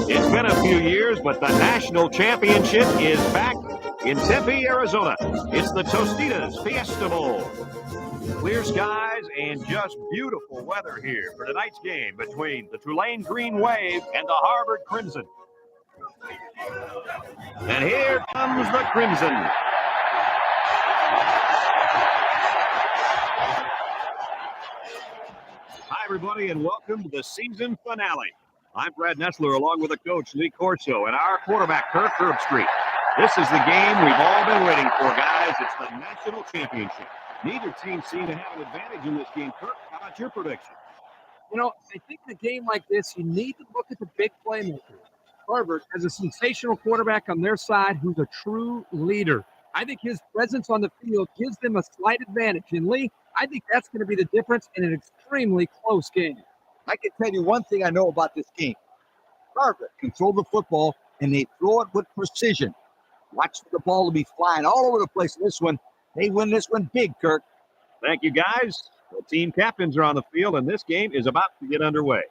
It's been a few years, but the national championship is back in Tempe, Arizona. It's the Tostitos Fiesta Bowl. Clear skies and just beautiful weather here for tonight's game between the Tulane Green Wave and the Harvard Crimson. And here comes the Crimson. Hi, everybody, and welcome to the season finale. I'm Brad Nessler, along with the coach, Lee Corso, and our quarterback, Kirk Herbstreit. This is the game we've all been waiting for, guys. It's the national championship. Neither team seem to have an advantage in this game. Kirk, how about your prediction? You know, I think in a game like this, you need to look at the big playmakers. Harvard has a sensational quarterback on their side who's a true leader. I think his presence on the field gives them a slight advantage. And, Lee, I think that's going to be the difference in an extremely close game. I can tell you one thing I know about this game. Harvard control the football, and they throw it with precision. Watch the ball to be flying all over the place in this one. They win this one big, Kirk. Thank you, guys. The team captains are on the field, and this game is about to get underway.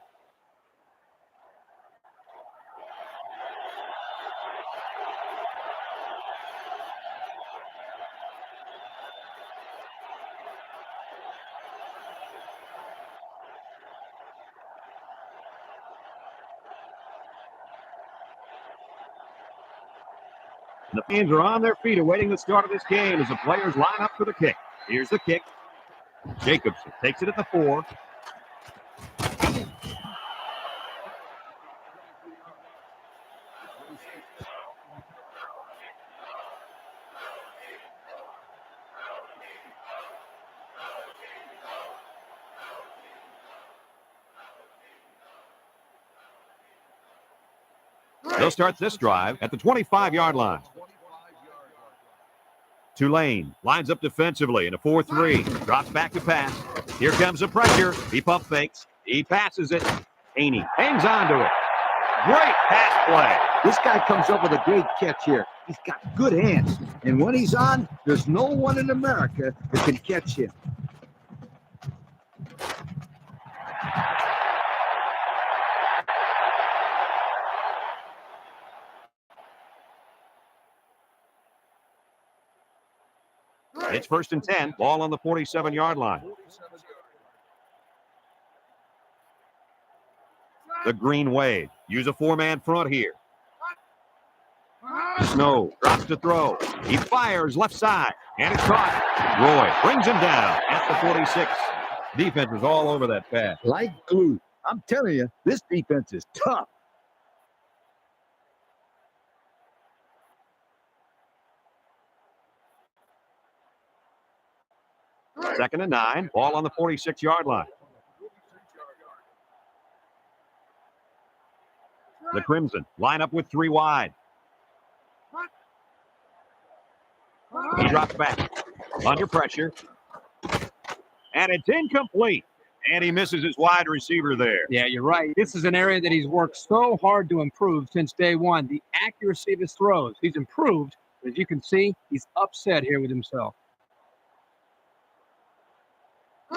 The fans are on their feet awaiting the start of this game as the players line up for the kick. Here's the kick. Jacobson takes it at the 4. They'll start this drive at the 25-yard line. Tulane lines up defensively in a 4-3. Drops back to pass. Here comes the pressure. He pump fakes. He passes it. Haney hangs on to it. Great pass play. This guy comes up with a great catch here. He's got good hands. And when he's on, there's no one in America that can catch him. It's 1st and 10. Ball on the 47-yard line. The Green Wave use a 4-man front here. Snow drops to throw. He fires left side, and it's caught. Roy brings him down at the 46. Defense was all over that pass. Like glue. I'm telling you, this defense is tough. Second and 9. Ball on the 46-yard line. The Crimson line up with 3 wide. He drops back. Under pressure. And it's incomplete. And he misses his wide receiver there. Yeah, you're right. This is an area that he's worked so hard to improve since day one. The accuracy of his throws. He's improved. As you can see, he's upset here with himself.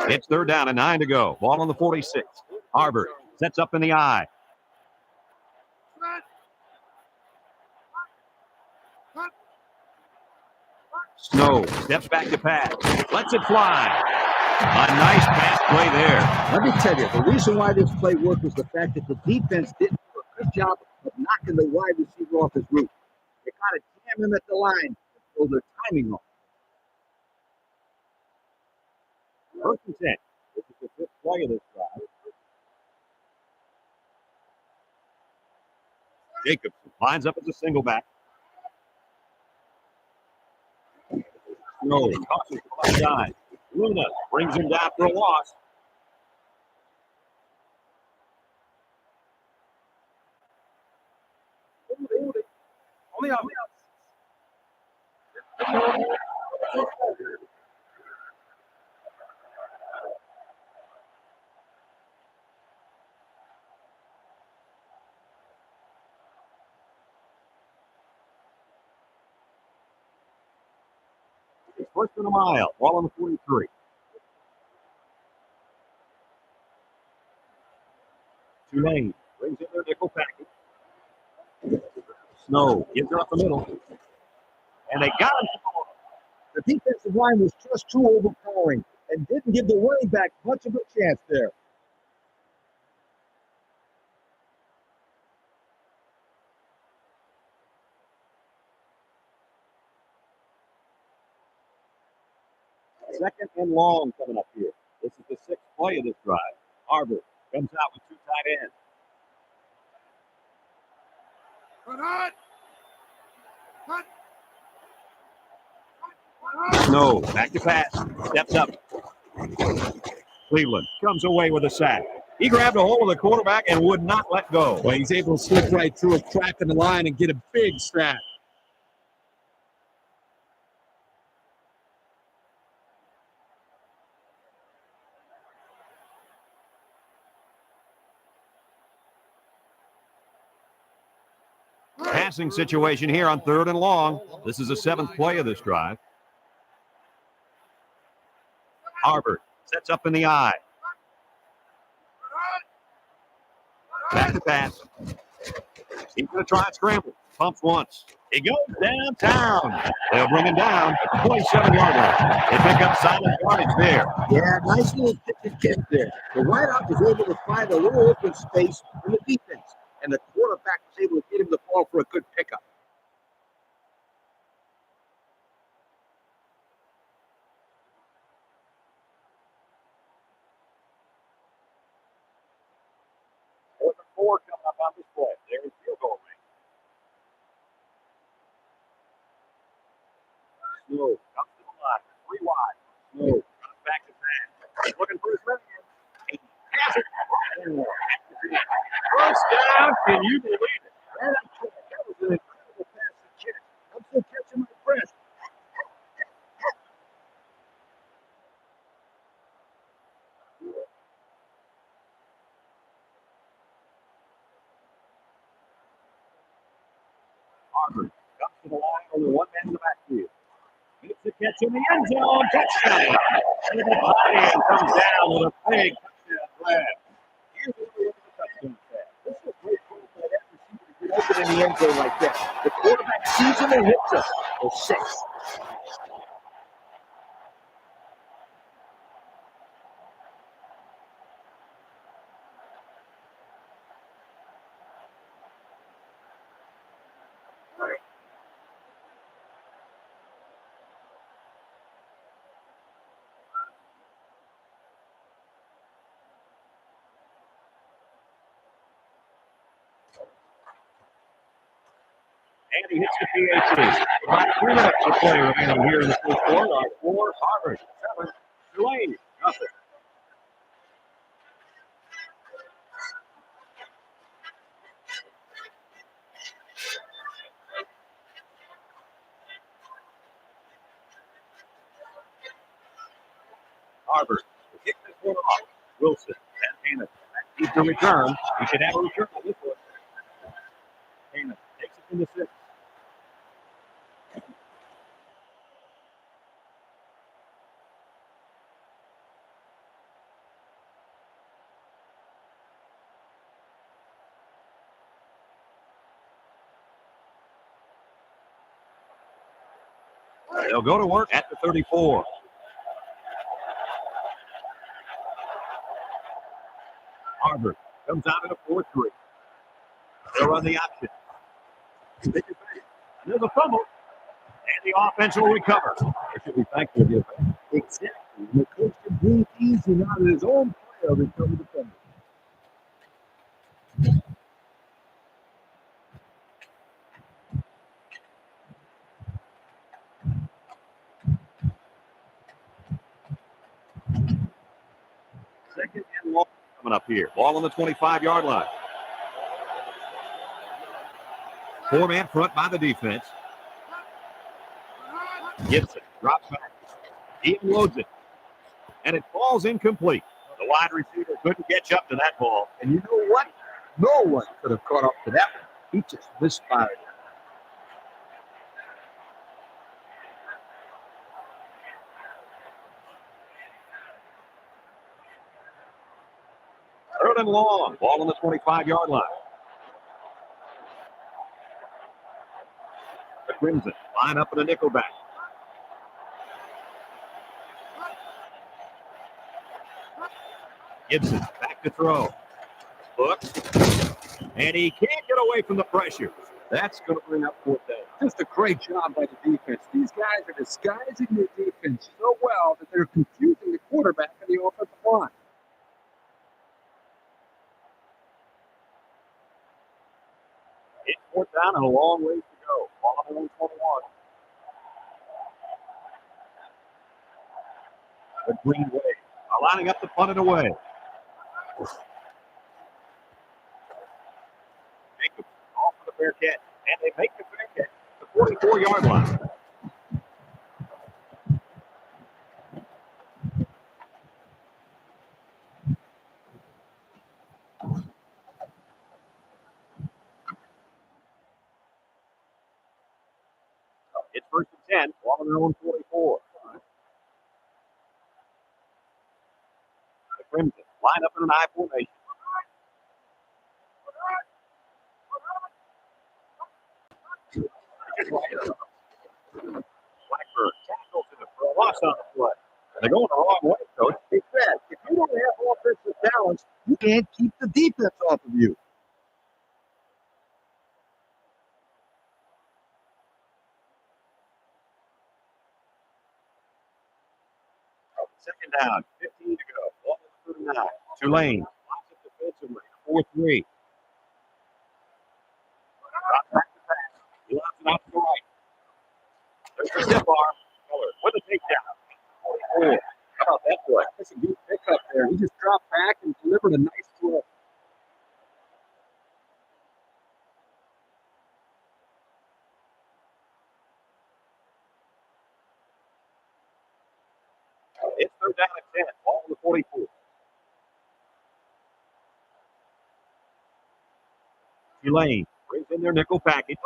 It's 3rd down and 9 to go. Ball on the 46. Harvard sets up in the eye. Snow steps back to pass. Lets it fly. A nice pass play there. Let me tell you, the reason why this play worked was the fact that the defense didn't do a good job of knocking the wide receiver off his route. They kind of jam him at the line, so their timing off. 1st and 10. This is the 5th play of this drive. Jacobson lines up as a single back. Snow tosses to the left side. Luna brings him down for a loss. Only out. It's 1st and a mile. Ball on the 43. Tulane brings in their nickel package. Snow gives her up the middle. And they got him. The defensive line was just too overpowering and didn't give the running back much of a chance there. Second and long coming up here. This is the 6th play of this drive. Harvard comes out with 2 tight ends. Snow back to pass. Steps up. Cleveland comes away with a sack. He grabbed a hold of the quarterback and would not let go. Well, he's able to slip right through a crack in the line and get a big sack. Passing situation here on 3rd and long. This is the 7th play of this drive. Harvard sets up in the eye. Back to pass. He's going to try and scramble. Pumps once. He goes downtown. They'll bring him down at the 27-yard line. They pick up solid yardage there. Yeah, nice little pitch and kick there. The wideout was able to find a little open space in the defense, and the quarterback was able to get him the ball for a good pickup. Fourth and 4 coming up on this play. There's field goal range. Snow comes to the line. 3 wide. Snow comes back to pass. He's looking for his man. He has it. First down. Can you believe it? That was an incredible pass and catch. I'm still catching my breath. Harvard comes to the line, only one man in the backfield. Makes the catch in the end zone. Touchdown. And the body comes down with a big touchdown grab. Here's a look at the touchdown pass. This is a great play by that receiver to get open in the end zone like that. The quarterback sees him and hits him for 6. And he hits the PAT. About 3 minutes to play remaining here in the first quarter. Our 4, Harvard 7, Tulane nothing. Harvard will kick this one off. Wilson and Hannah needs to return. He should have a return on this one. Hannah takes it from the 6. They'll go to work at the 34. Harvard comes out in a 4-3. They'll run the option. Take it back. And there's a fumble. And the offense will recover. They should be thankful to give that. Exactly. The coach can breathe easy now that his own player recovered the fumble. Second and long coming up here. Ball on the 25-yard line. 4-man front by the defense. Gibson drops back. He unloads it. And it falls incomplete. The wide receiver couldn't catch up to that ball. And you know what? No one could have caught up to that one. He just misfired it. Third and long. Ball on the 25-yard line. Crimson line up in a nickel back. Gibson back to throw. Looks. And he can't get away from the pressure. That's going to bring up 4th down. Just a great job by the defense. These guys are disguising their defense so well that they're confusing the quarterback and the offensive line. It's 4th down and a long ways to go. Ball on the 121. The Green Wave lining up to punt it away. Jacobs off for the fair catch, and they make the fair catch. The 44-yard line. It's 1st and 10, ball on their own 44. The Crimson line up in an I formation. Blackburn tackles in the front, loss on the play. They're going the wrong way, Coach. He said, if you don't have offensive balance, you can't keep the defense off of you. Second down, 15 to go. Ball is 39. Tulane lines up defensively. 4-3. Drop back to pass. He lines it out to the right. There's the stiff arm. Miller with a takedown. 44. How about that play? That's a good pickup there. He just dropped back and delivered a nice throw. It's 3rd down and 10. Ball on the 44. Tulane brings in their nickel package.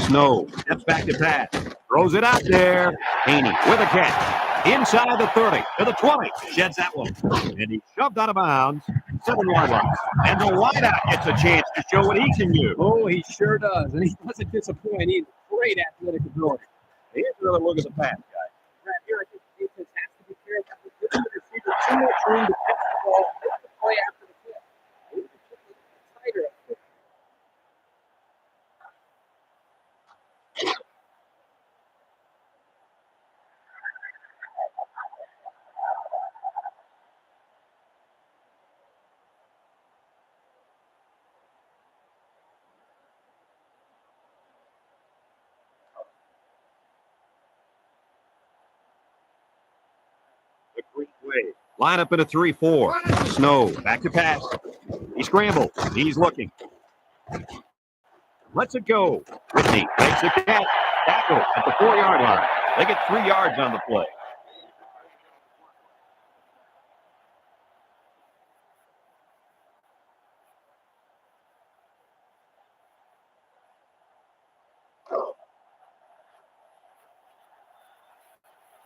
Snow steps back to pass. Throws it out there. Haney with a catch. Inside the 30 to the 20. Sheds that one. And he shoved out of bounds. 7-yard line. And the wideout gets a chance to show what he can do. Oh, he sure does. And he doesn't disappoint. He's great athletic ability. Here's another look at the pass, guys. Right here, I think the defense has to be careful. Give the receiver too much room to catch the ball, make the play after the catch. They need to keep it tighter up there. The Green Wave. Line up in a 3-4. Snow back to pass. He scrambles. He's looking. Lets it go. Whitney makes the catch. Tackle at the 4-yard line. They get 3 yards on the play.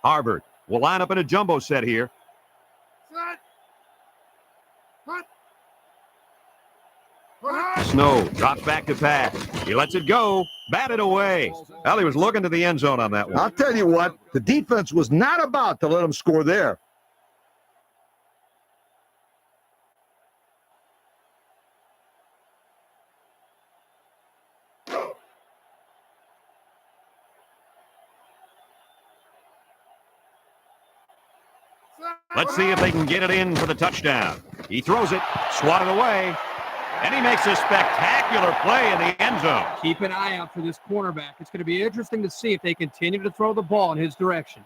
Harvard will line up in a jumbo set here. Snow drops back to pass. He lets it go. Batted away. Well, he was looking to the end zone on that one. I'll tell you what, the defense was not about to let him score there. Let's see if they can get it in for the touchdown. He throws it, swatted away, and he makes a spectacular play in the end zone. Keep an eye out for this cornerback. It's going to be interesting to see if they continue to throw the ball in his direction.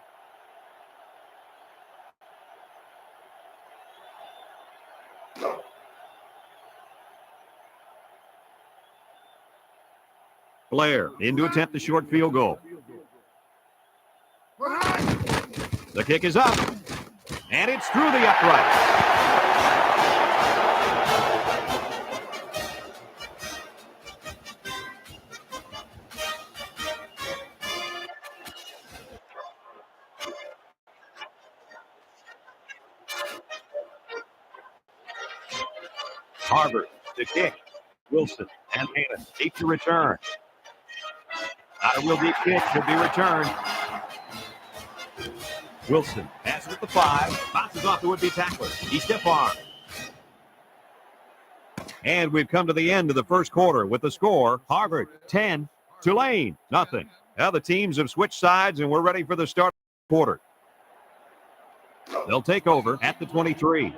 Blair in to attempt the short field goal. The kick is up, and it's through the upright. Harvard, the kick. Wilson And Hannah, deep to return. Not a real deep kick, could be returned. Wilson has it at the 5, bounces off the would-be tackler. He stiff arm. And we've come to the end of the first quarter with the score, Harvard 10, Tulane nothing. Now the teams have switched sides and we're ready for the start of the quarter. They'll take over at the 23.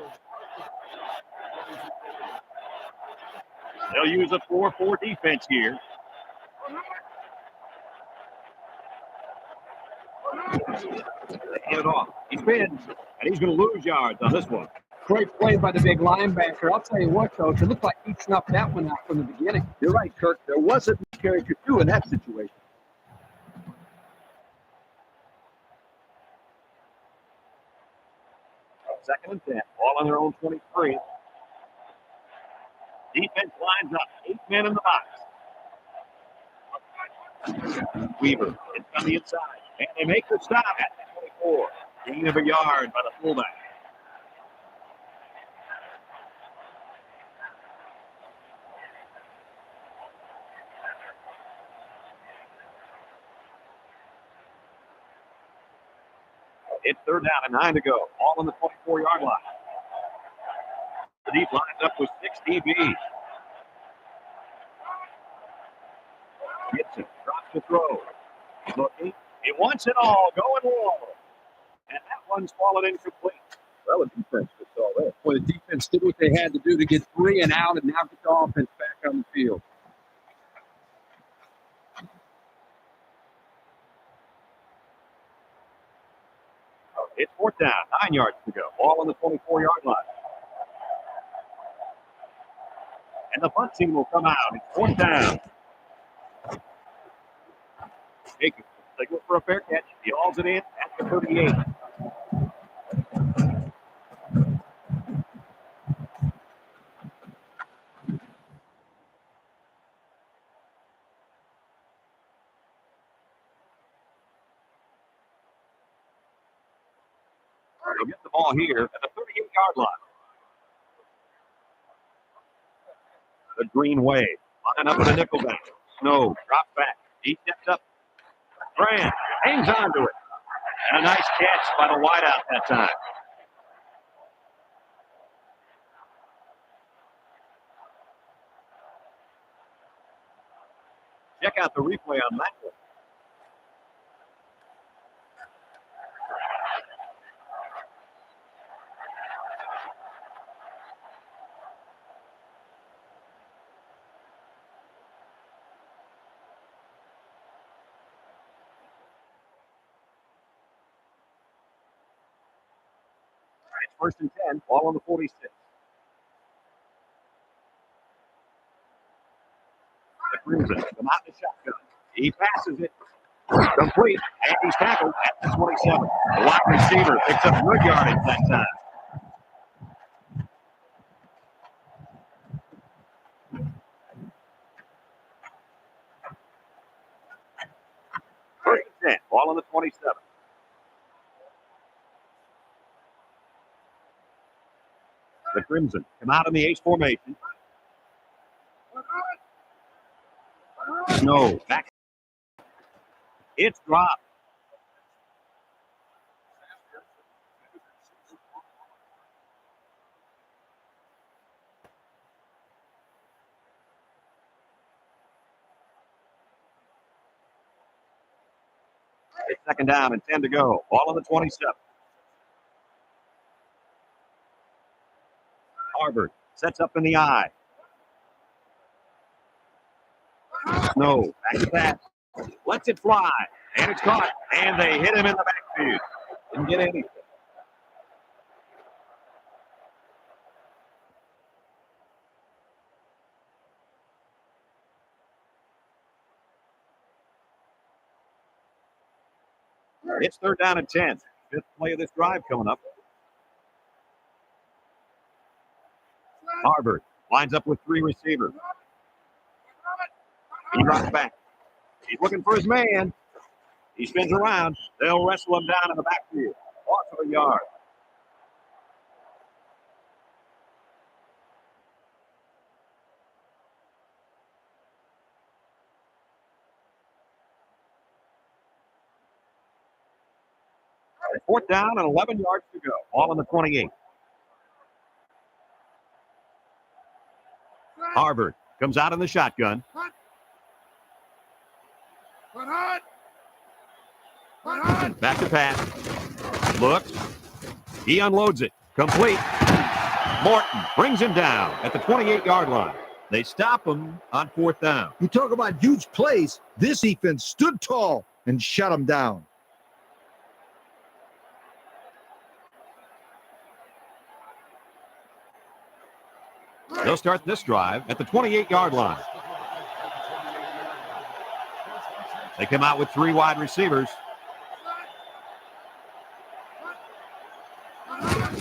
They'll use a 4-4 defense here. They hand it off. He spins, and he's going to lose yards on this one. Great play by the big linebacker. I'll tell you what, Coach, it looked like he snuffed that one out from the beginning. You're right, Kirk. There wasn't much Carey could do in that situation. Second and 10. Ball on their own 23. Defense lines up. 8 men in the box. Weaver, it's on the inside. And they make the stop at the 24. Gain of a yard by the fullback. It's third down and 9 to go. All on the 24-yard line. The deep lines up with 6 DBs. Gibson drops the throw. Looking. He wants it all. Going long. And that one's fallen incomplete. Well, the defense just saw that. Boy, the defense did what they had to do to get 3 and out and now get the offense back on the field. It's fourth down, 9 yards to go. Ball on the 24-yard line. And the punt team will come out. It's fourth down. Jacobs, they go for a fair catch. He hauls it in at the 38. They'll get the ball here at the 38-yard line. The Green Wave lining up with a nickel back. Snow drops back. He steps up. Grant hangs on to it. And a nice catch by the wideout that time. Check out the replay on that one. First and 10, ball on the 46. The Crimson come out in the shotgun. He passes it. Complete. And he's tackled at the 27. The wide receiver picks up good yardage that time. First and 10, ball on the 27. The Crimson come out in the H formation. No, back. It's dropped. It's second down and 10 to go. Ball on the 27. Harvard sets up in the eye. No, back to that. Lets it fly. And it's caught. And they hit him in the backfield. Didn't get anything. It's third down and 10. Fifth play of this drive coming up. Harvard lines up with 3 receivers. He drops back. He's looking for his man. He spins around. They'll wrestle him down in the backfield. Off of a yard. Fourth down and 11 yards to go. Ball on the 28. Harvard comes out in the shotgun. Back to pass. Looks. He unloads it. Complete. Morton brings him down at the 28-yard line. They stop him on fourth down. You talk about huge plays. This defense stood tall and shut him down. They'll start this drive at the 28-yard line. They come out with three wide receivers.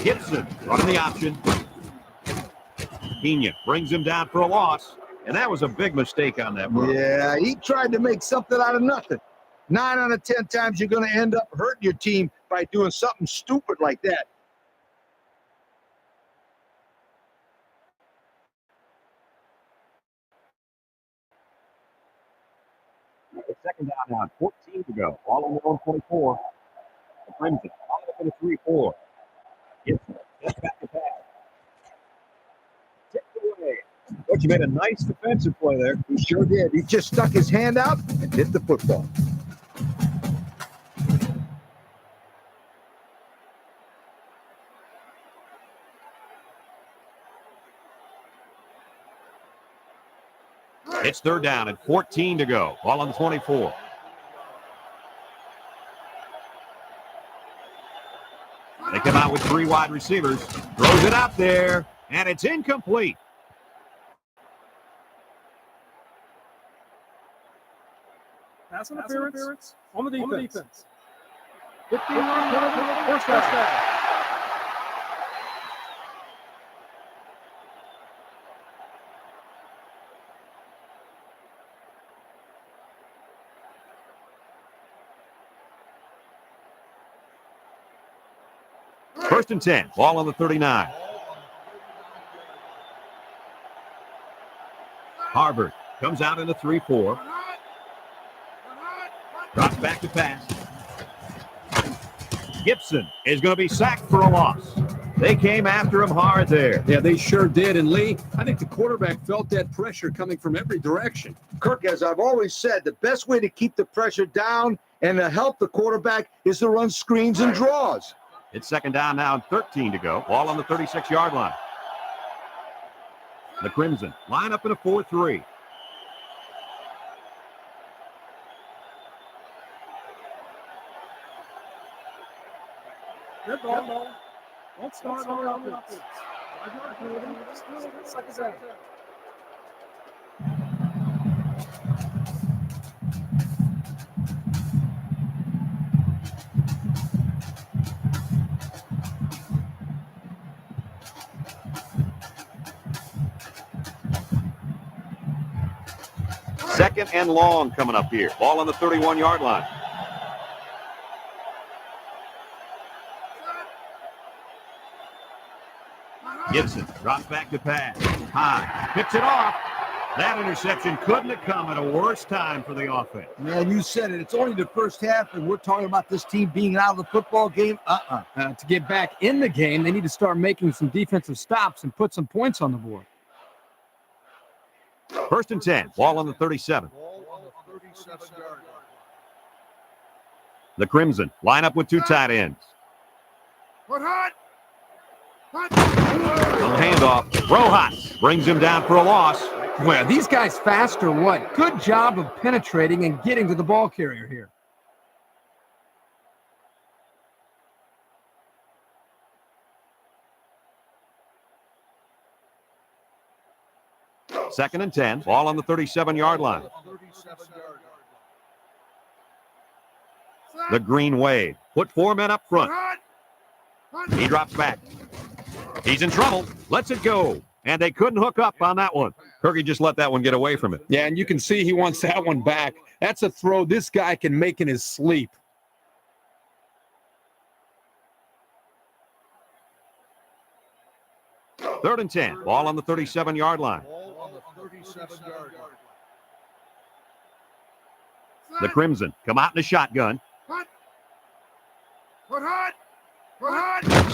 Gibson running the option. Pena brings him down for a loss, and that was a big mistake on that run. Yeah, he tried to make something out of nothing. 9 out of 10 times you're going to end up hurting your team by doing something stupid like that. It's second down now, 14 to go. Ball on the 124. The Crimson line up in a 3-4. Gibson just back to pass. Tipped away. Coach, you made a nice defensive play there. He sure did. He just stuck his hand out and hit the football. It's third down and 14 to go. Ball on the 24. They come out with three wide receivers. Throws it out there, and it's incomplete. Pass interference on the defense. 15-yard penalty, first down. First and 10. Ball on the 39. Harvard comes out in a 3-4. Drops back to pass. Gibson is going to be sacked for a loss. They came after him hard there. Yeah, they sure did. And Lee, I think the quarterback felt that pressure coming from every direction. Kirk, as I've always said, the best way to keep the pressure down and to help the quarterback is to run screens and draws. It's second down now and 13 to go. Ball on the 36-yard line. The Crimson line up in a 4-3. Good ball. Don't start on the offense. Second and long coming up here. Ball on the 31-yard line. Gibson drops back to pass. High. Picks it off. That interception couldn't have come at a worse time for the offense. Man, you said it. It's only the first half, and we're talking about this team being out of the football game. To get back in the game, they need to start making some defensive stops and put some points on the board. First and 10. Ball on the 37. The Crimson line up with two tight ends. No handoff. Rojas brings him down for a loss. Well, these guys fast or what? Good job of penetrating and getting to the ball carrier here. Second and 10. Ball on the 37-yard line. The Green Wave put four men up front. He drops back. He's in trouble. Lets it go. And they couldn't hook up on that one. Kirky just let that one get away from it. Yeah, and you can see he wants that one back. That's a throw this guy can make in his sleep. Third and 10. Ball on the 37-yard line. The Crimson come out in a shotgun.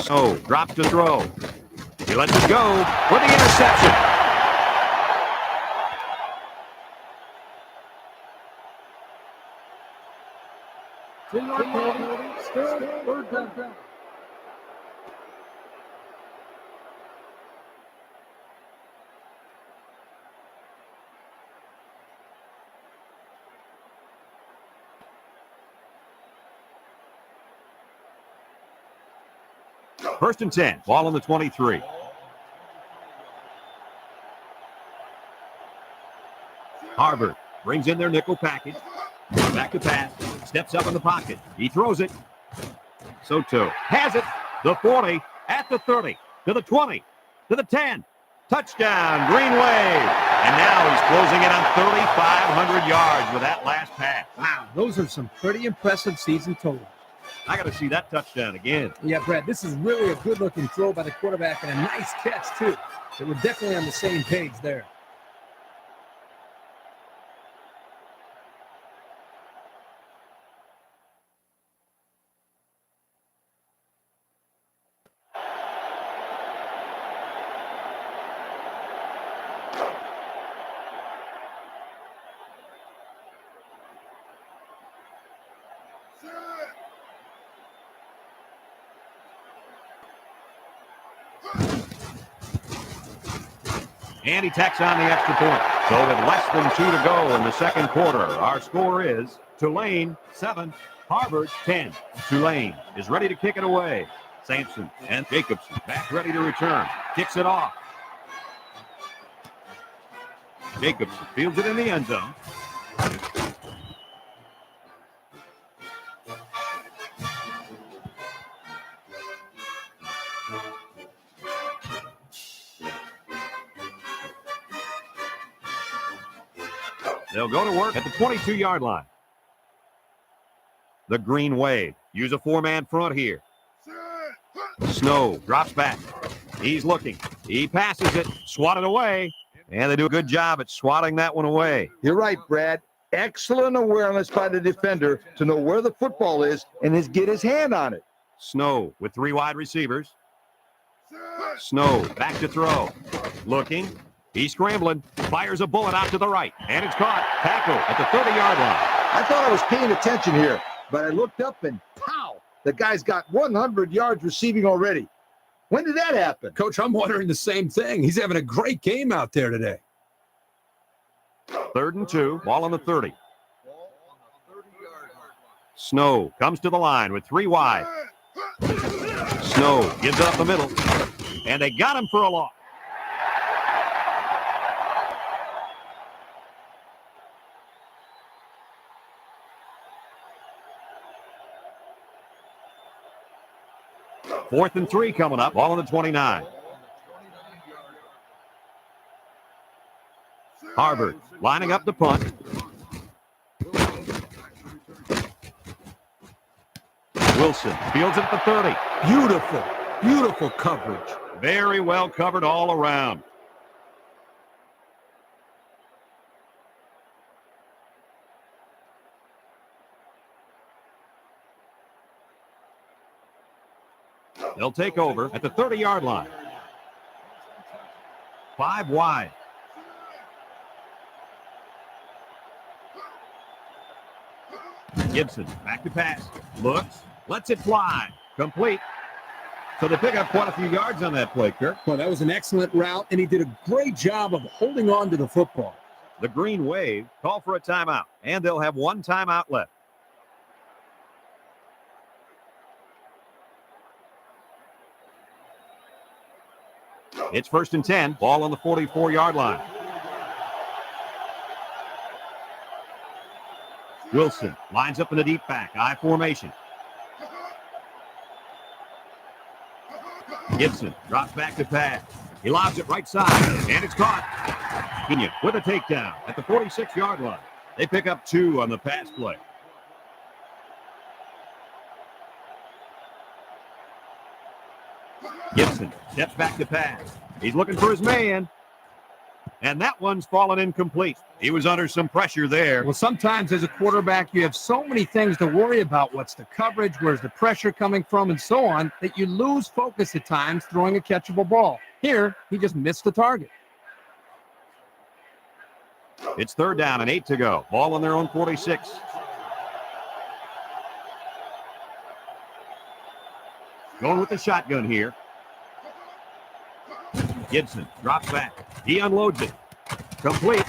So, drops to throw. He lets it go for the interception. Still third down. First and 10. Ball on the 23. Harvard brings in their nickel package. Back to pass. Steps up in the pocket. He throws it. Soto has it. The 40 at the 30 to the 20 to the 10. Touchdown, Green Wave. And now he's closing it on 3,500 yards with that last pass. Wow, those are some pretty impressive season totals. I got to see that touchdown again. Yeah, Brad, this is really a good-looking throw by the quarterback and a nice catch, too. They were definitely on the same page there. And he tacks on the extra point. So with less than 2 to go in the second quarter, our score is Tulane 7, Harvard 10. Tulane is ready to kick it away. Sampson and Jacobson back ready to return. Kicks it off. Jacobson fields it in the end zone. They'll go to work at the 22-yard line. The Green Wave use a four-man front here. Snow drops back. He's looking. He passes it, swatted away, and they do a good job at swatting that one away. You're right, Brad. Excellent awareness by the defender to know where the football is and get his hand on it. Snow with 3 wide receivers. Snow back to throw. Looking. He's scrambling. Fires a bullet out to the right. And it's caught. Tackle at the 30-yard line. I thought I was paying attention here, but I looked up and pow! The guy's got 100 yards receiving already. When did that happen? Coach, I'm wondering the same thing. He's having a great game out there today. 3rd and 2. Ball on the 30. Snow comes to the line with 3 wide. Snow gives it up the middle. And they got him for a loss. Fourth and 3 coming up. Ball on the 29. Harvard lining up the punt. Wilson fields it at the 30. Beautiful, beautiful coverage. Very well covered all around. They'll take over at the 30-yard line. 5 wide. Gibson back to pass. Looks. Lets it fly. Complete. So they pick up quite a few yards on that play, Kirk. Well, that was an excellent route, and he did a great job of holding on to the football. The Green Wave call for a timeout, and they'll have 1 timeout left. It's 1st and 10. Ball on the 44-yard line. Wilson lines up in the deep back. I formation. Gibson drops back to pass. He lobs it right side, and it's caught. Kenyon with a takedown at the 46-yard line. They pick up 2 on the pass play. Gibson steps back to pass. He's looking for his man. And that one's fallen incomplete. He was under some pressure there. Well, sometimes as a quarterback, you have so many things to worry about. What's the coverage? Where's the pressure coming from? And so on, that you lose focus at times throwing a catchable ball. Here, he just missed the target. It's 3rd down and 8 to go. Ball on their own 46. Going with the shotgun here. Gibson drops back. He unloads it. Complete.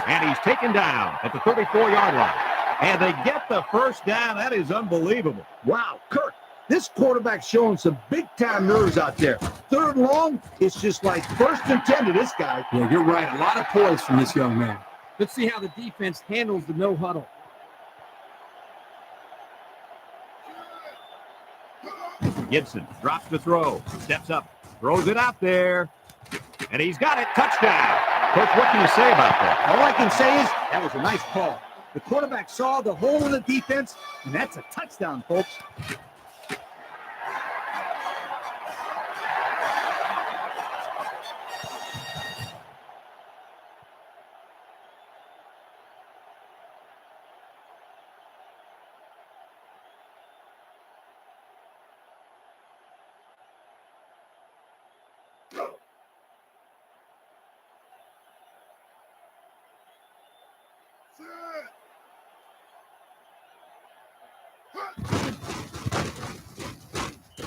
And he's taken down at the 34-yard line. And they get the first down. That is unbelievable. Wow, Kirk, this quarterback's showing some big-time nerves out there. 3rd long, it's just like 1st and 10 to this guy. Yeah, you're right. A lot of poise from this young man. Let's see how the defense handles the no huddle. Gibson drops to throw. Steps up. Throws it out there. And he's got it. Touchdown. Coach, what can you say about that? All I can say is that was a nice call. The quarterback saw the hole in the defense, and that's a touchdown, folks.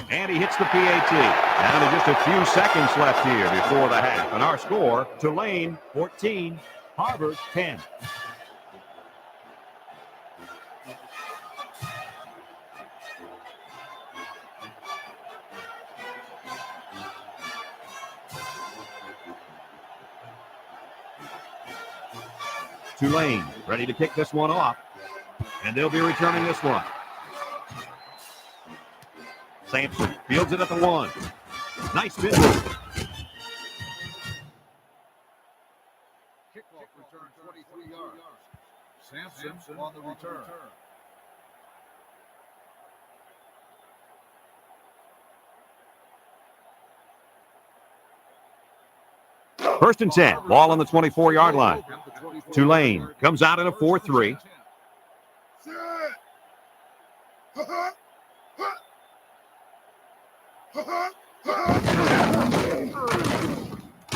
And he hits the PAT. Down to just a few seconds left here before the half. And our score, Tulane 14, Harvard 10. Tulane ready to kick this one off. And they'll be returning this one. Sampson fields it at the 1. Nice mid move. Kickoff return 23 yards. Sampson on the return. First and 10. Ball on the 24-yard line. Tulane comes out in a 4-3.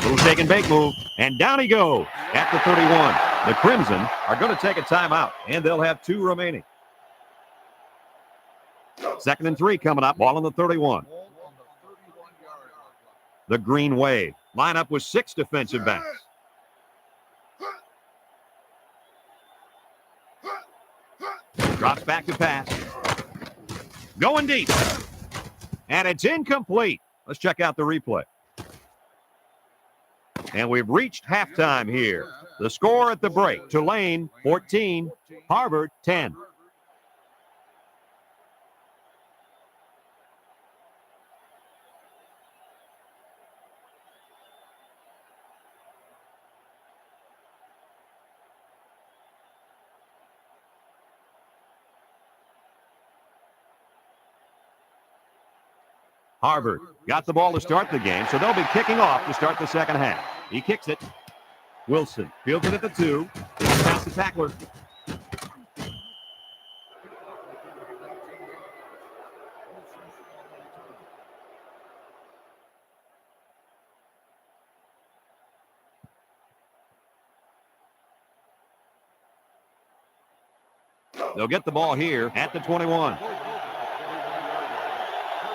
Little shake and bake move, and down he goes at the 31. The Crimson are going to take a timeout, and they'll have 2 remaining. 2nd and 3 coming up. Ball on the 31. The Green Wave line up with 6 defensive backs. Drops back to pass. Going deep. And it's incomplete. Let's check out the replay. And we've reached halftime here. The score at the break, Tulane 14, Harvard 10. Harvard got the ball to start the game, so they'll be kicking off to start the second half. He kicks it. Wilson fields it at the 2. He's past the tackler. They'll get the ball here at the 21.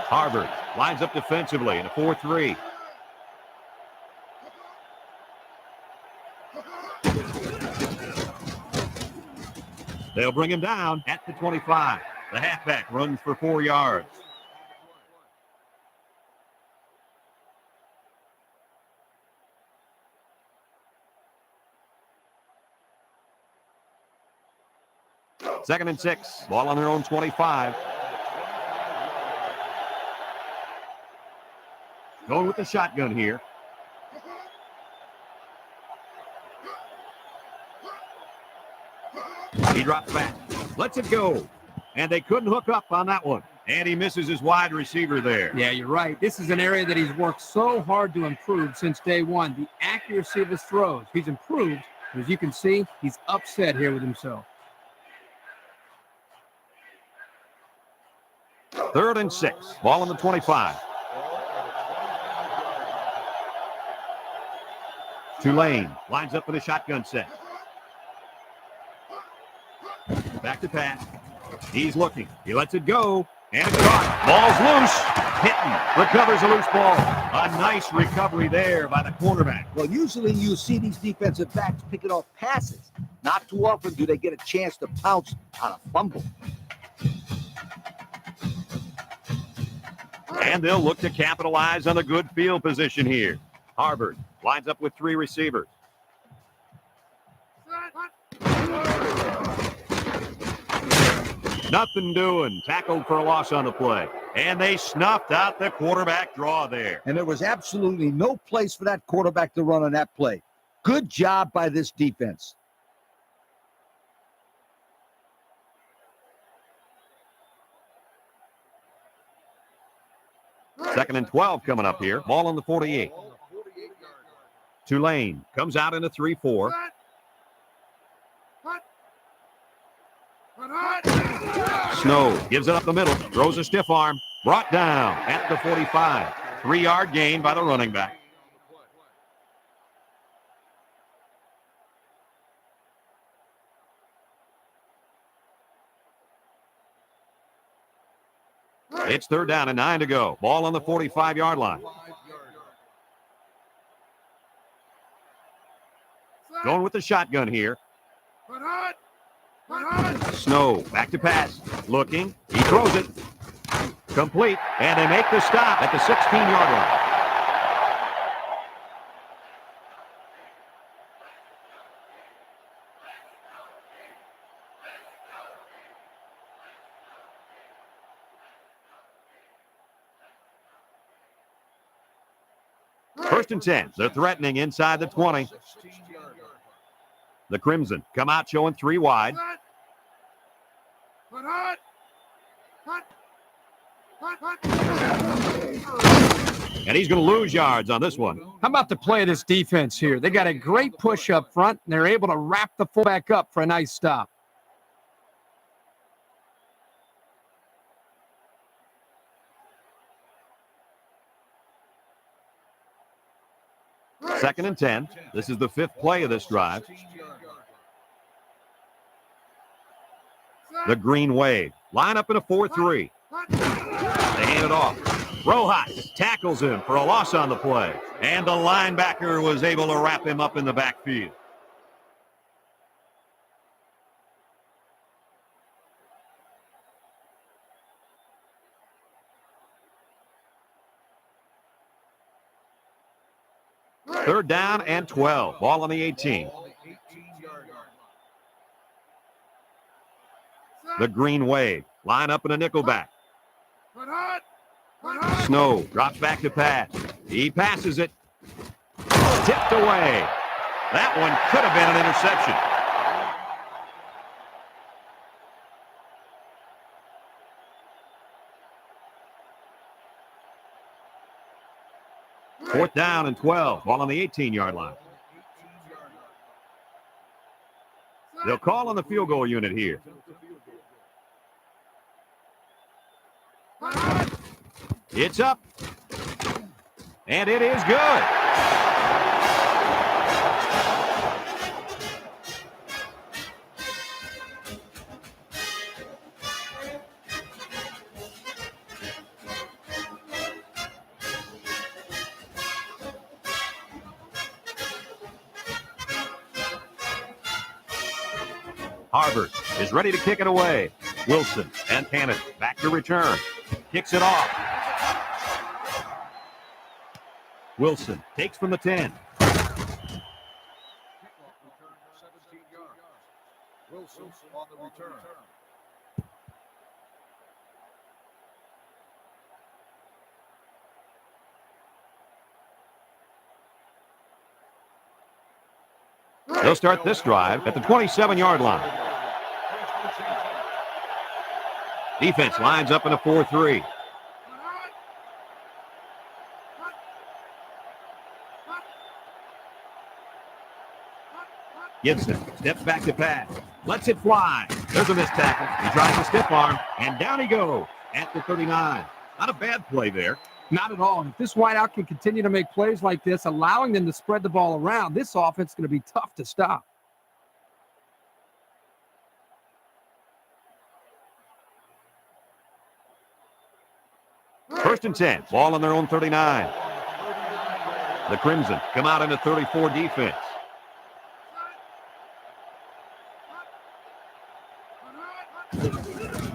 Harvard lines up defensively in a 4-3. They'll bring him down at the 25. The halfback runs for 4 yards. Second and 6. Ball on their own 25. Going with the shotgun here. He drops back. Lets it go. And they couldn't hook up on that one. And he misses his wide receiver there. Yeah, you're right. This is an area that he's worked so hard to improve since day one. The accuracy of his throws. He's improved. But as you can see, he's upset here with himself. 3rd and 6. Ball on the 25. Tulane lines up for the shotgun set. Back to pass. He's looking. He lets it go. And it's caught. Ball's loose. Hinton recovers a loose ball. A nice recovery there by the quarterback. Well, usually you see these defensive backs picking off passes. Not too often do they get a chance to pounce on a fumble. And they'll look to capitalize on the good field position here. Harvard lines up with 3 receivers. Nothing doing. Tackled for a loss on the play. And they snuffed out the quarterback draw there. And there was absolutely no place for that quarterback to run on that play. Good job by this defense. Second and 12 coming up here. Ball on the 48. Tulane comes out in a 3-4. Snow gives it up the middle. Throws a stiff arm. Brought down at the 45. 3-yard gain by the running back. It's 3rd down and 9 to go. Ball on the 45-yard line. Going with the shotgun here. Snow back to pass. Looking. He throws it. Complete. And they make the stop at the 16-yard line. First and 10. They're threatening inside the 20. The Crimson come out showing 3 wide. And he's going to lose yards on this one. How about the play of this defense here? They got a great push up front, and they're able to wrap the fullback up for a nice stop. Second and 10. This is the 5th play of this drive. The Green Wave line up in a 4-3. They hand it off. Rojas tackles him for a loss on the play. And the linebacker was able to wrap him up in the backfield. Third down and 12. Ball on the 18. The Green Wave line up in a nickelback. Snow drops back to pass. He passes it. Tipped away. That one could have been an interception. Fourth down and 12. Ball on the 18-yard line. They'll call on the field goal unit here. It's up. And it is good. Harvard is ready to kick it away. Wilson and Cannon back to return. Kicks it off. Wilson takes from the 10. Wilson on the return. They'll start this drive at the 27-yard line. Defense lines up in a 4-3. Gibson steps back to pass. Lets it fly. There's a missed tackle. He tries to stiff arm, and down he goes at the 39. Not a bad play there. Not at all. And if this wideout can continue to make plays like this, allowing them to spread the ball around, this offense is going to be tough to stop. First and 10. Ball on their own 39. The Crimson come out in a 34 defense.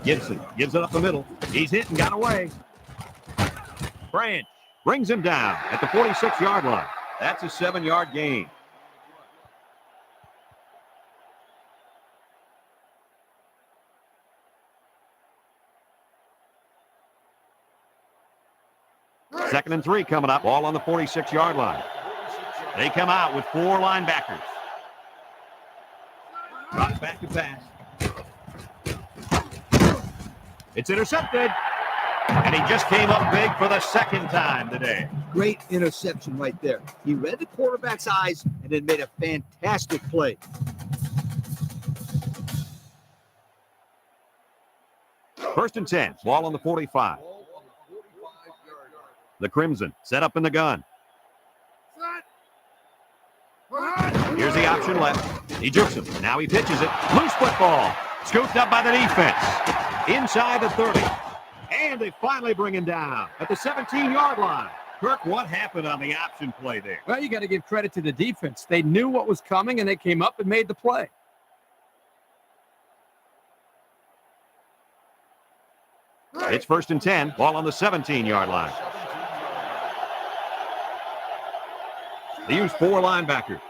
Gibson gives it up the middle. He's hit and got away. Branch brings him down at the 46-yard line. That's a 7-yard gain. Second and 3 coming up. Ball on the 46-yard line. They come out with 4 linebackers. Drops back to pass. It's intercepted. And he just came up big for the second time today. Great interception right there. He read the quarterback's eyes and then made a fantastic play. First and 10. Ball on the 45. The Crimson set up in the gun. Here's the option left. He jukes him. Now he pitches it. Loose football. Scooped up by the defense. Inside the 30. And they finally bring him down at the 17-yard line. Kirk, what happened on the option play there? Well, you got to give credit to the defense. They knew what was coming, and they came up and made the play. It's first and 10. Ball on the 17-yard line. They use 4 linebackers.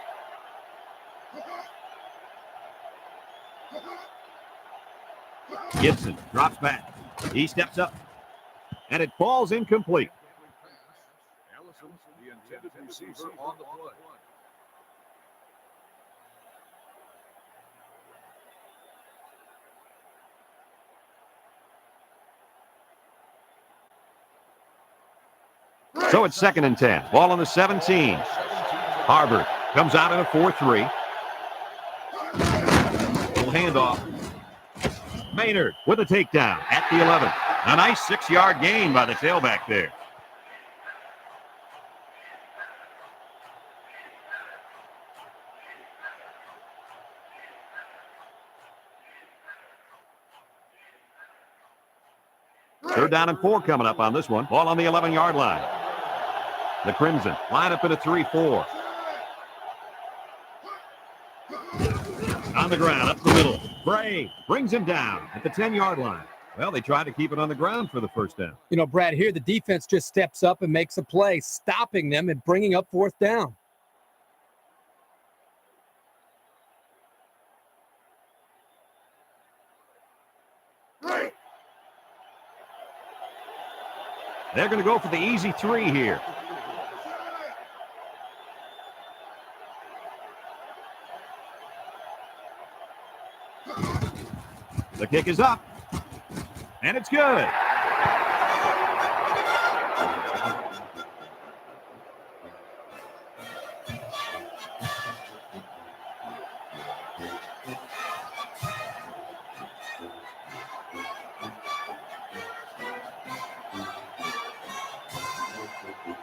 Gibson drops back. He steps up, and it falls incomplete. Allison, the intended receiver on the play. So it's second and 10. Ball on the 17. Harvard comes out in a 4-3. Little handoff. Maynard with a takedown at the 11. A nice 6-yard gain by the tailback there. Third down and 4 coming up on this one. Ball on the 11-yard line. The Crimson line up in a 3-4. On the ground, up the middle. Bray brings him down at the 10-yard line. Well, they tried to keep it on the ground for the first down. You know, Brad, here the defense just steps up and makes a play, stopping them and bringing up fourth down. They're going to go for the easy 3 here. The kick is up, and it's good.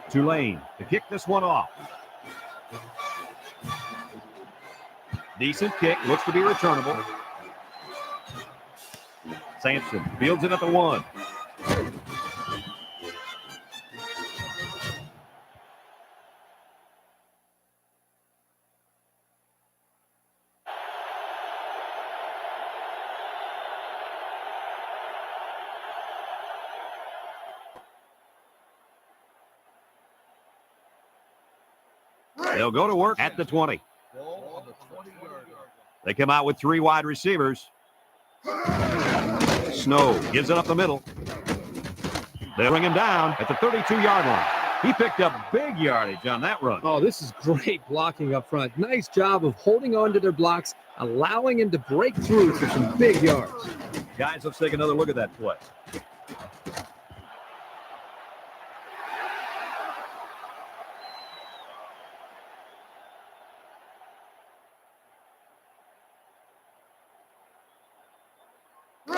Tulane to kick this one off. Decent kick, looks to be returnable. Sampson fields it at the 1. They'll go to work at the 20. They come out with 3 wide receivers. Snow gives it up the middle. They bring him down at the 32-yard line. He picked up big yardage on that run. Oh, this is great blocking up front. Nice job of holding on to their blocks, allowing him to break through for some big yards. Guys, let's take another look at that play.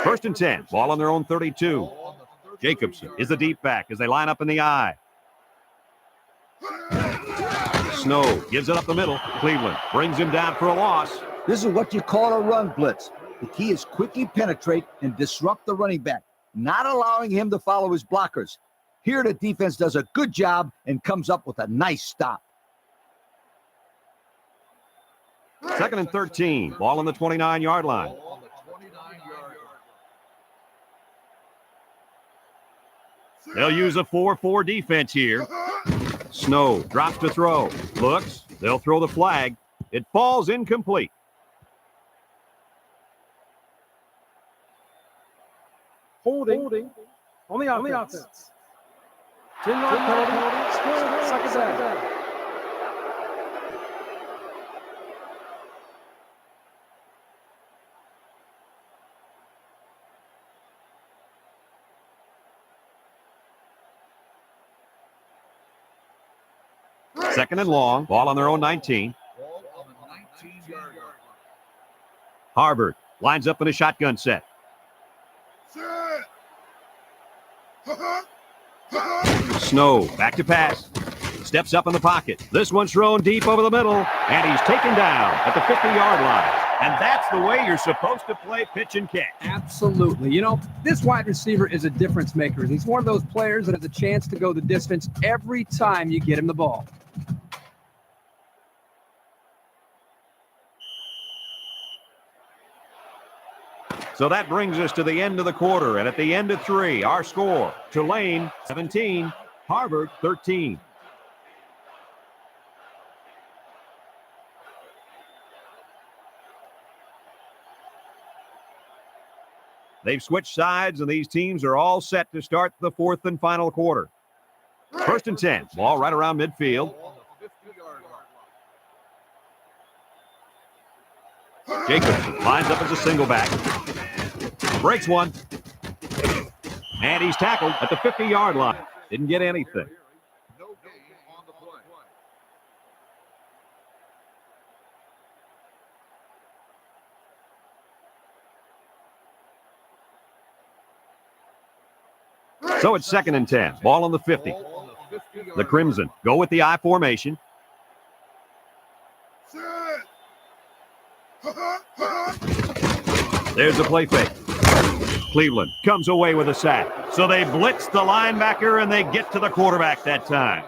First and 10, ball on their own 32. Jacobson is the deep back as they line up in the I. Snow gives it up the middle. Cleveland brings him down for a loss. This is what you call a run blitz. The key is quickly penetrate and disrupt the running back, not allowing him to follow his blockers. Here the defense does a good job and comes up with a nice stop. Second and 13, ball on the 29-yard line. They'll use a 4-4 defense here. Snow drops to throw. Looks. They'll throw the flag. It falls incomplete. Holding on the offense. 10-yard penalty. Second down. Second and long, ball on their own 19. Harvard lines up in a shotgun set. Snow back to pass. Steps up in the pocket. This one's thrown deep over the middle, and he's taken down at the 50-yard line. And that's the way you're supposed to play pitch and catch. Absolutely. You know, this wide receiver is a difference maker. He's one of those players that has a chance to go the distance every time you get him the ball. So that brings us to the end of the quarter. And at the end of 3, our score, Tulane 17, Harvard 13. They've switched sides, and these teams are all set to start the fourth and final quarter. First and 10, ball right around midfield. Jacobson lines up as a single back. Breaks one. And he's tackled at the 50-yard line. Didn't get anything. So it's second and 10. Ball on the 50. The Crimson go with the I formation. There's a play fake. Cleveland comes away with a sack. So they blitz the linebacker, and they get to the quarterback that time.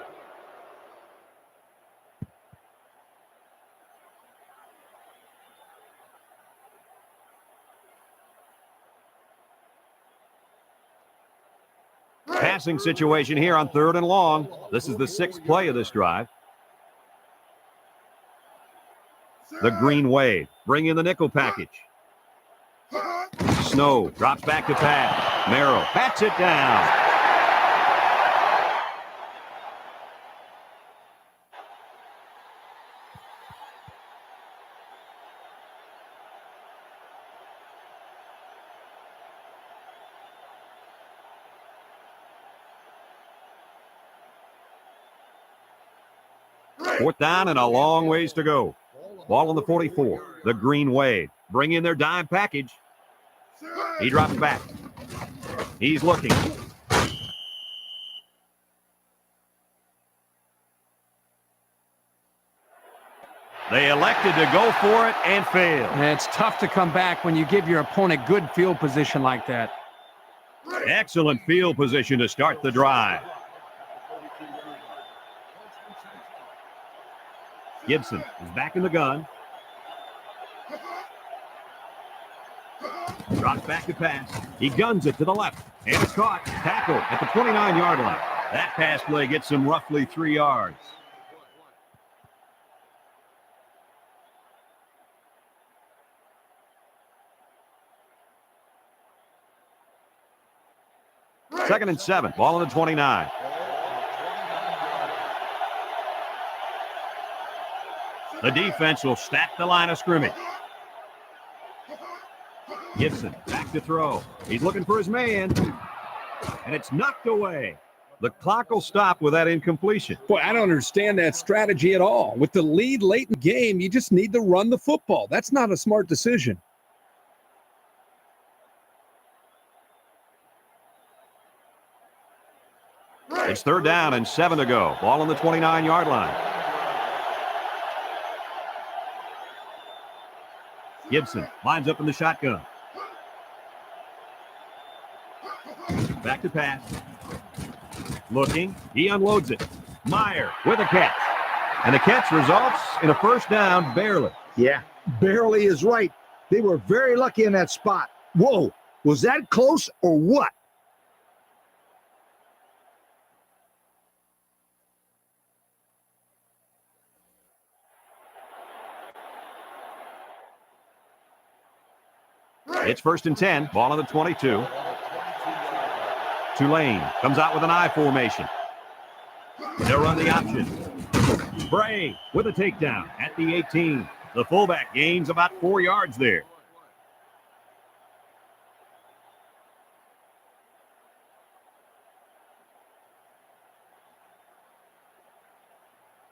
Passing situation here on third and long. This is the 6th play of this drive. The Green Wave bring in the nickel package. Snow drops back to pass. Merrill bats it down. Fourth down and a long ways to go. Ball on the 44. The Green Wave bring in their dime package. He drops back. He's looking. They elected to go for it and failed. And it's tough to come back when you give your opponent good field position like that. Excellent field position to start the drive. Gibson is back in the gun. Drops back to pass. He guns it to the left. And it's caught. Tackle at the 29-yard line. That pass play gets him roughly 3 yards. Second and 7. Ball on the 29. The defense will stack the line of scrimmage. Gibson back to throw. He's looking for his man. And it's knocked away. The clock will stop with that incompletion. Boy, I don't understand that strategy at all. With the lead late in the game, you just need to run the football. That's not a smart decision. It's 3rd down and 7 to go. Ball on the 29-yard line. Gibson lines up in the shotgun. Back to pass. Looking. He unloads it. Meyer with a catch. And the catch results in a 1st down barely. Yeah, barely is right. They were very lucky in that spot. Whoa, was that close or what? It's 1st and 10. Ball on the 22. Tulane comes out with an I formation. They'll run the option. Bray with a takedown at the 18. The fullback gains about 4 yards there.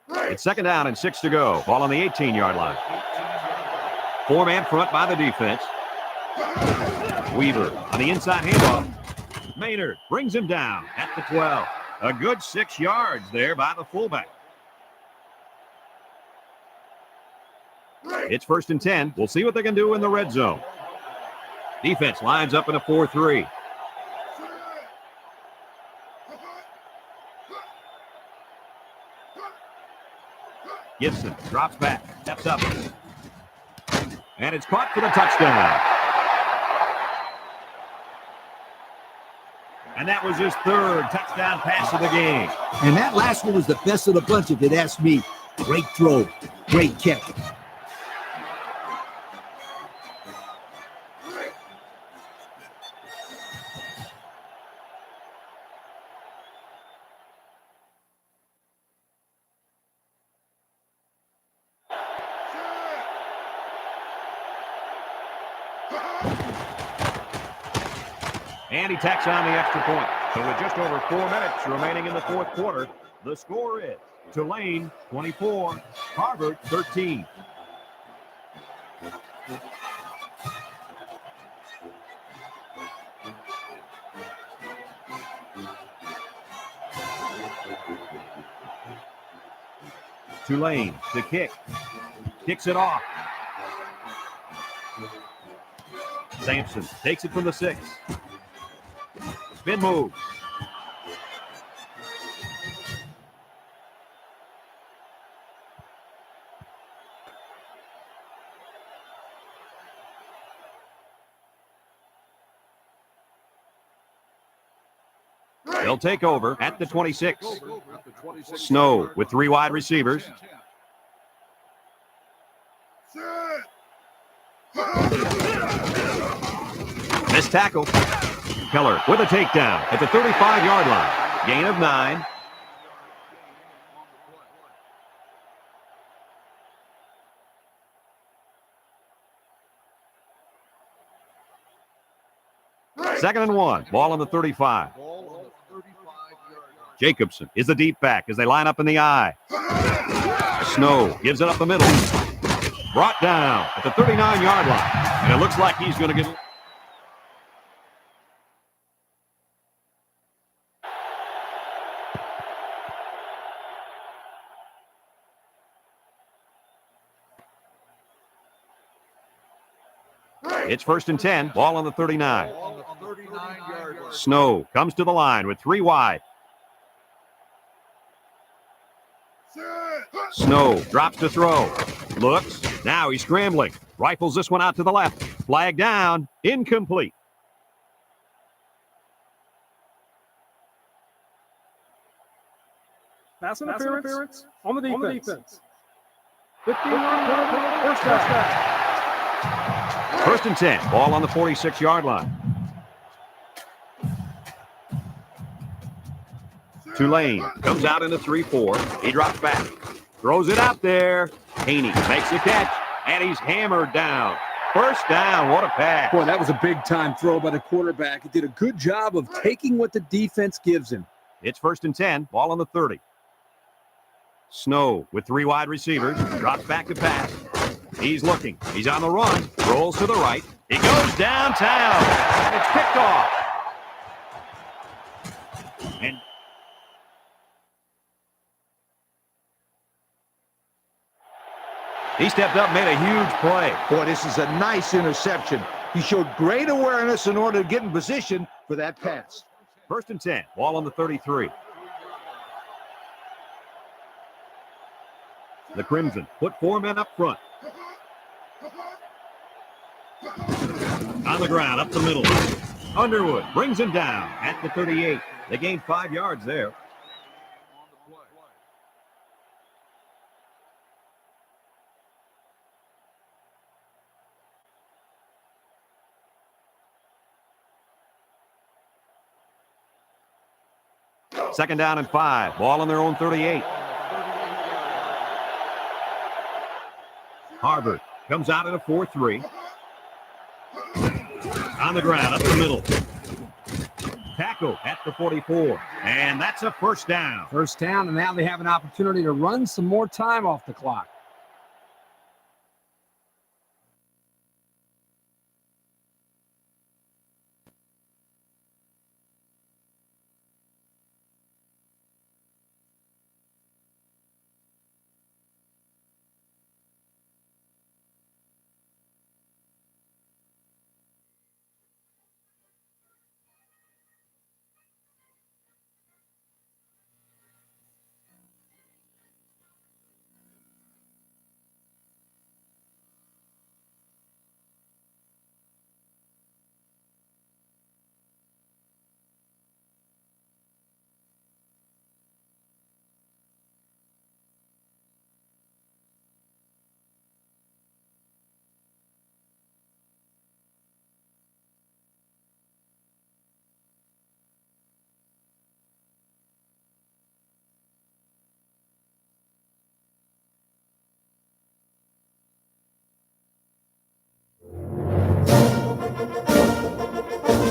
It's 2nd down and 6 to go. Ball on the 18-yard line. 4-man front by the defense. Weaver on the inside handoff. Maynard brings him down at the 12. A good 6 yards there by the fullback. It's 1st and 10. We'll see what they can do in the red zone. Defense lines up in a 4-3. Gibson drops back, steps up. And it's caught for the touchdown. And that was his 3rd touchdown pass of the game. And that last one was the best of the bunch, if it asks me. Great throw, great catch. And he tacks on the extra point. So with just over 4 minutes remaining in the 4th quarter, the score is Tulane 24, Harvard 13. Tulane to kick. Kicks it off. Sampson takes it from the 6. Spin move. They'll take over at the 26. Snow with 3 wide receivers. Missed tackle. Keller with a takedown at the 35-yard line. Gain of 9. Second and 1. Ball on the 35. Jacobson is the deep back as they line up in the I. Snow gives it up the middle. Brought down at the 39-yard line. And it looks like he's going to get... It's 1st and 10. Ball on the 39. Snow comes to the line with 3 wide. Snow drops to throw. Looks. Now he's scrambling. Rifles this one out to the left. Flag down. Incomplete. Pass interference on the defense. 15-yard penalty, first down. 1st and 10. Ball on the 46-yard line. Tulane comes out in a 3-4. He drops back. Throws it out there. Haney makes the catch, and he's hammered down First down. What a pass. Boy, that was a big-time throw by the quarterback. He did a good job of taking what the defense gives him. It's 1st and 10. Ball on the 30. Snow with 3 wide receivers. Drops back to pass. He's looking. He's on the run. Rolls to the right. He goes downtown. And it's picked off. And he stepped up, made a huge play. Boy, this is a nice interception. He showed great awareness in order to get in position for that pass. 1st and 10. Ball on the 33. The Crimson put 4 men up front. On the ground, up the middle. Underwood brings him down at the 38. They gained 5 yards there. Second down and 5. Ball on their own 38. Harvard comes out at a 4-3. On the ground, up the middle. Tackle at the 44. And that's a first down. First down, and now they have an opportunity to run some more time off the clock.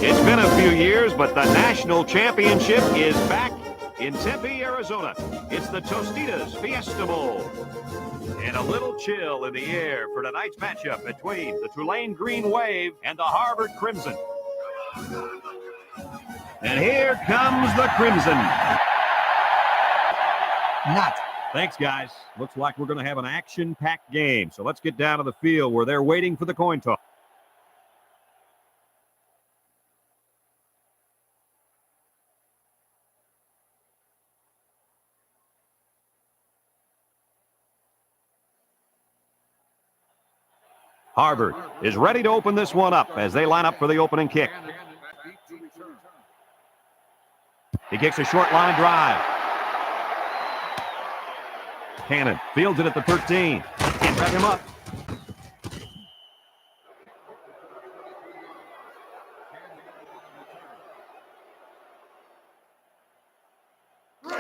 It's been a few years, but the national championship is back in Tempe, Arizona. It's the Tostitos Fiesta Bowl. And a little chill in the air for tonight's matchup between the Tulane Green Wave and the Harvard Crimson. And here comes the Crimson. Not. Thanks, guys. Looks like we're going to have an action-packed game. So let's get down to the field where they're waiting for the coin toss. Harvard is ready to open this one up as they line up for the opening kick. He kicks a short line drive. Cannon fields it at the 13. Can't wrap him up.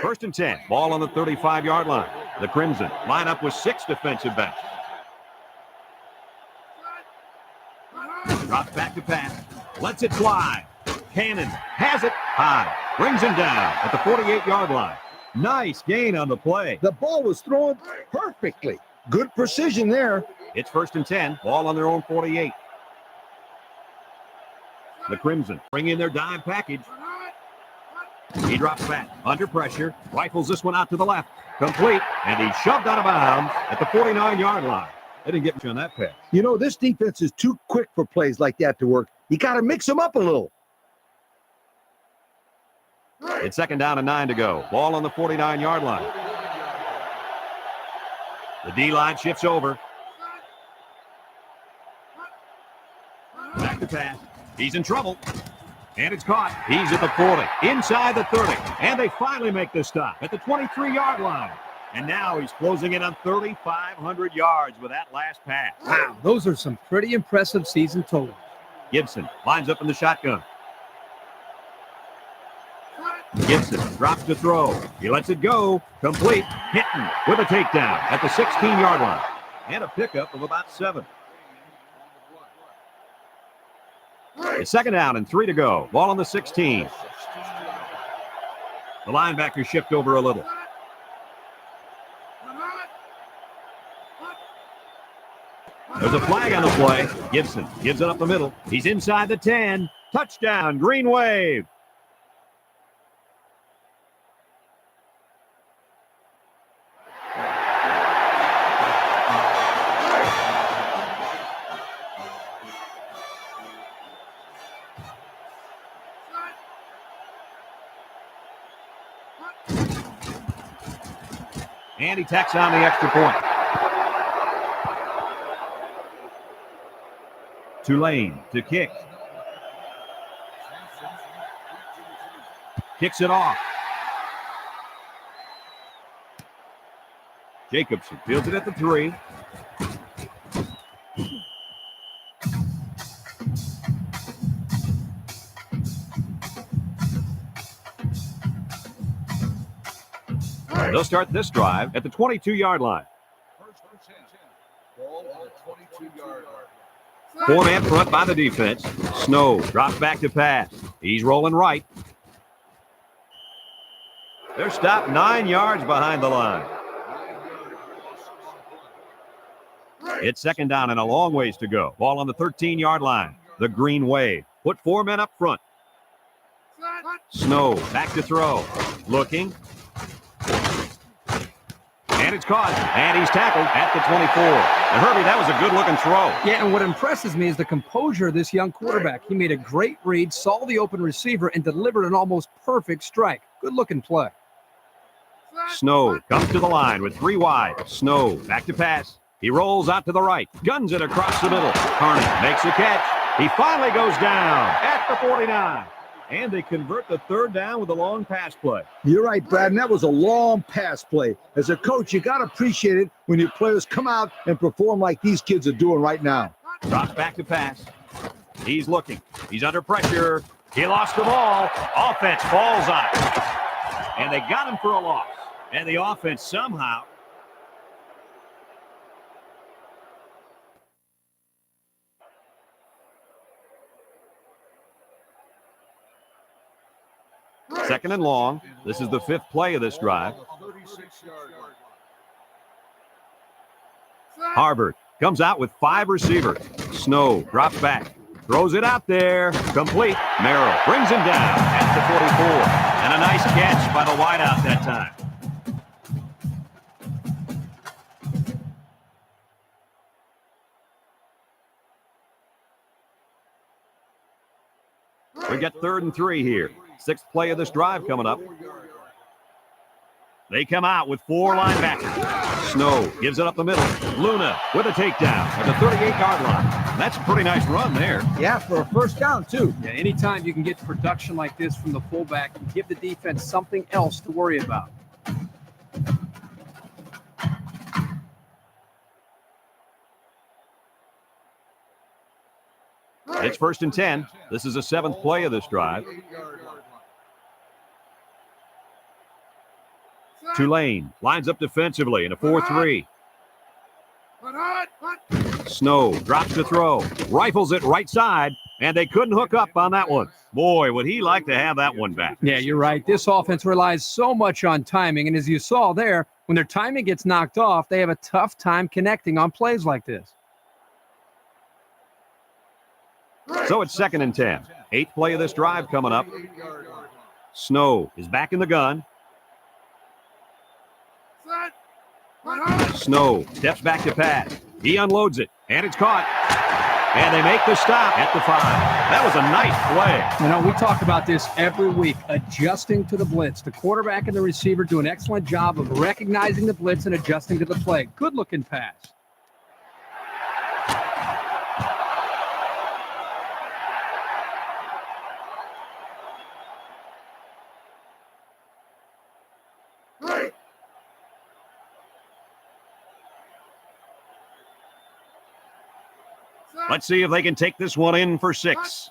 First and 10. Ball on the 35-yard line. The Crimson line up with 6 defensive backs. Drops back to pass. Lets it fly. Cannon has it high. Brings him down at the 48-yard line. Nice gain on the play. The ball was thrown perfectly. Good precision there. It's first and 10. Ball on their own 48. The Crimson bring in their dime package. He drops back under pressure. Rifles this one out to the left. Complete. And he's shoved out of bounds at the 49-yard line. They didn't get much on that pass. You know, this defense is too quick for plays like that to work. You got to mix them up a little. It's second down and 9 to go. Ball on the 49-yard line. The D-line shifts over. Back to pass. He's in trouble. And it's caught. He's at the 40. Inside the 30. And they finally make the stop at the 23-yard line. And now he's closing in on 3,500 yards with that last pass. Wow, those are some pretty impressive season totals. Gibson lines up in the shotgun. Gibson drops to throw. He lets it go. Complete. Hinton with a takedown at the 16-yard line. And a pickup of about 7. It's second down and 3 to go. Ball on the 16. The linebackers shift over a little. There's a flag on the play. Gibson gives it up the middle. He's inside the 10. Touchdown, Green Wave. And he tacks on the extra point. Tulane to kick. Kicks it off. Jacobson fields it at the 3. They'll start this drive at the 22-yard line. First and 10. Ball on the 22-yard line. 4-man front by the defense. Snow drops back to pass. He's rolling right. They're stopped 9 yards behind the line. It's second down and a long ways to go. Ball on the 13-yard line. The Green Wave. Put 4 men up front. Snow back to throw. Looking. And it's caught. And he's tackled at the 24. And Herbie, that was a good-looking throw. Yeah, and what impresses me is the composure of this young quarterback. He made a great read, saw the open receiver, and delivered an almost perfect strike. Good-looking play. Snow comes to the line with 3 wide. Snow back to pass. He rolls out to the right. Guns it across the middle. Carney makes a catch. He finally goes down at the 49. And they convert the third down with a long pass play. You're right, Brad, and that was a long pass play. As a coach, you got to appreciate it when your players come out and perform like these kids are doing right now. Drops back to pass. He's looking. He's under pressure. He lost the ball. Offense falls on it. And they got him for a loss. And the offense somehow. Second and long. This is the 5th play of this drive. Harvard comes out with 5 receivers. Snow drops back. Throws it out there. Complete. Merrill brings him down at the 44. And a nice catch by the wideout that time. We got 3rd and 3 here. 6th play of this drive coming up. They come out with 4 linebackers. Snow gives it up the middle. Luna with a takedown at the 38-yard line. That's a pretty nice run there. Yeah, for a first down, too. Yeah, anytime you can get production like this from the fullback, you give the defense something else to worry about. It's 1st and 10. This is the 7th play of this drive. Tulane lines up defensively in a 4-3. Snow drops to throw. Rifles it right side, and they couldn't hook up on that one. Boy, would he like to have that one back. Yeah, you're right. This offense relies so much on timing, and as you saw there, when their timing gets knocked off, they have a tough time connecting on plays like this. So it's 2nd and 10. 8th play of this drive coming up. Snow is back in the gun. Snow steps back to pass. He unloads it, and it's caught. And they make the stop at the 5. That was a nice play. You know, we talk about this every week, adjusting to the blitz. The quarterback and the receiver do an excellent job of recognizing the blitz and adjusting to the play. Good-looking pass. Let's see if they can take this one in for 6.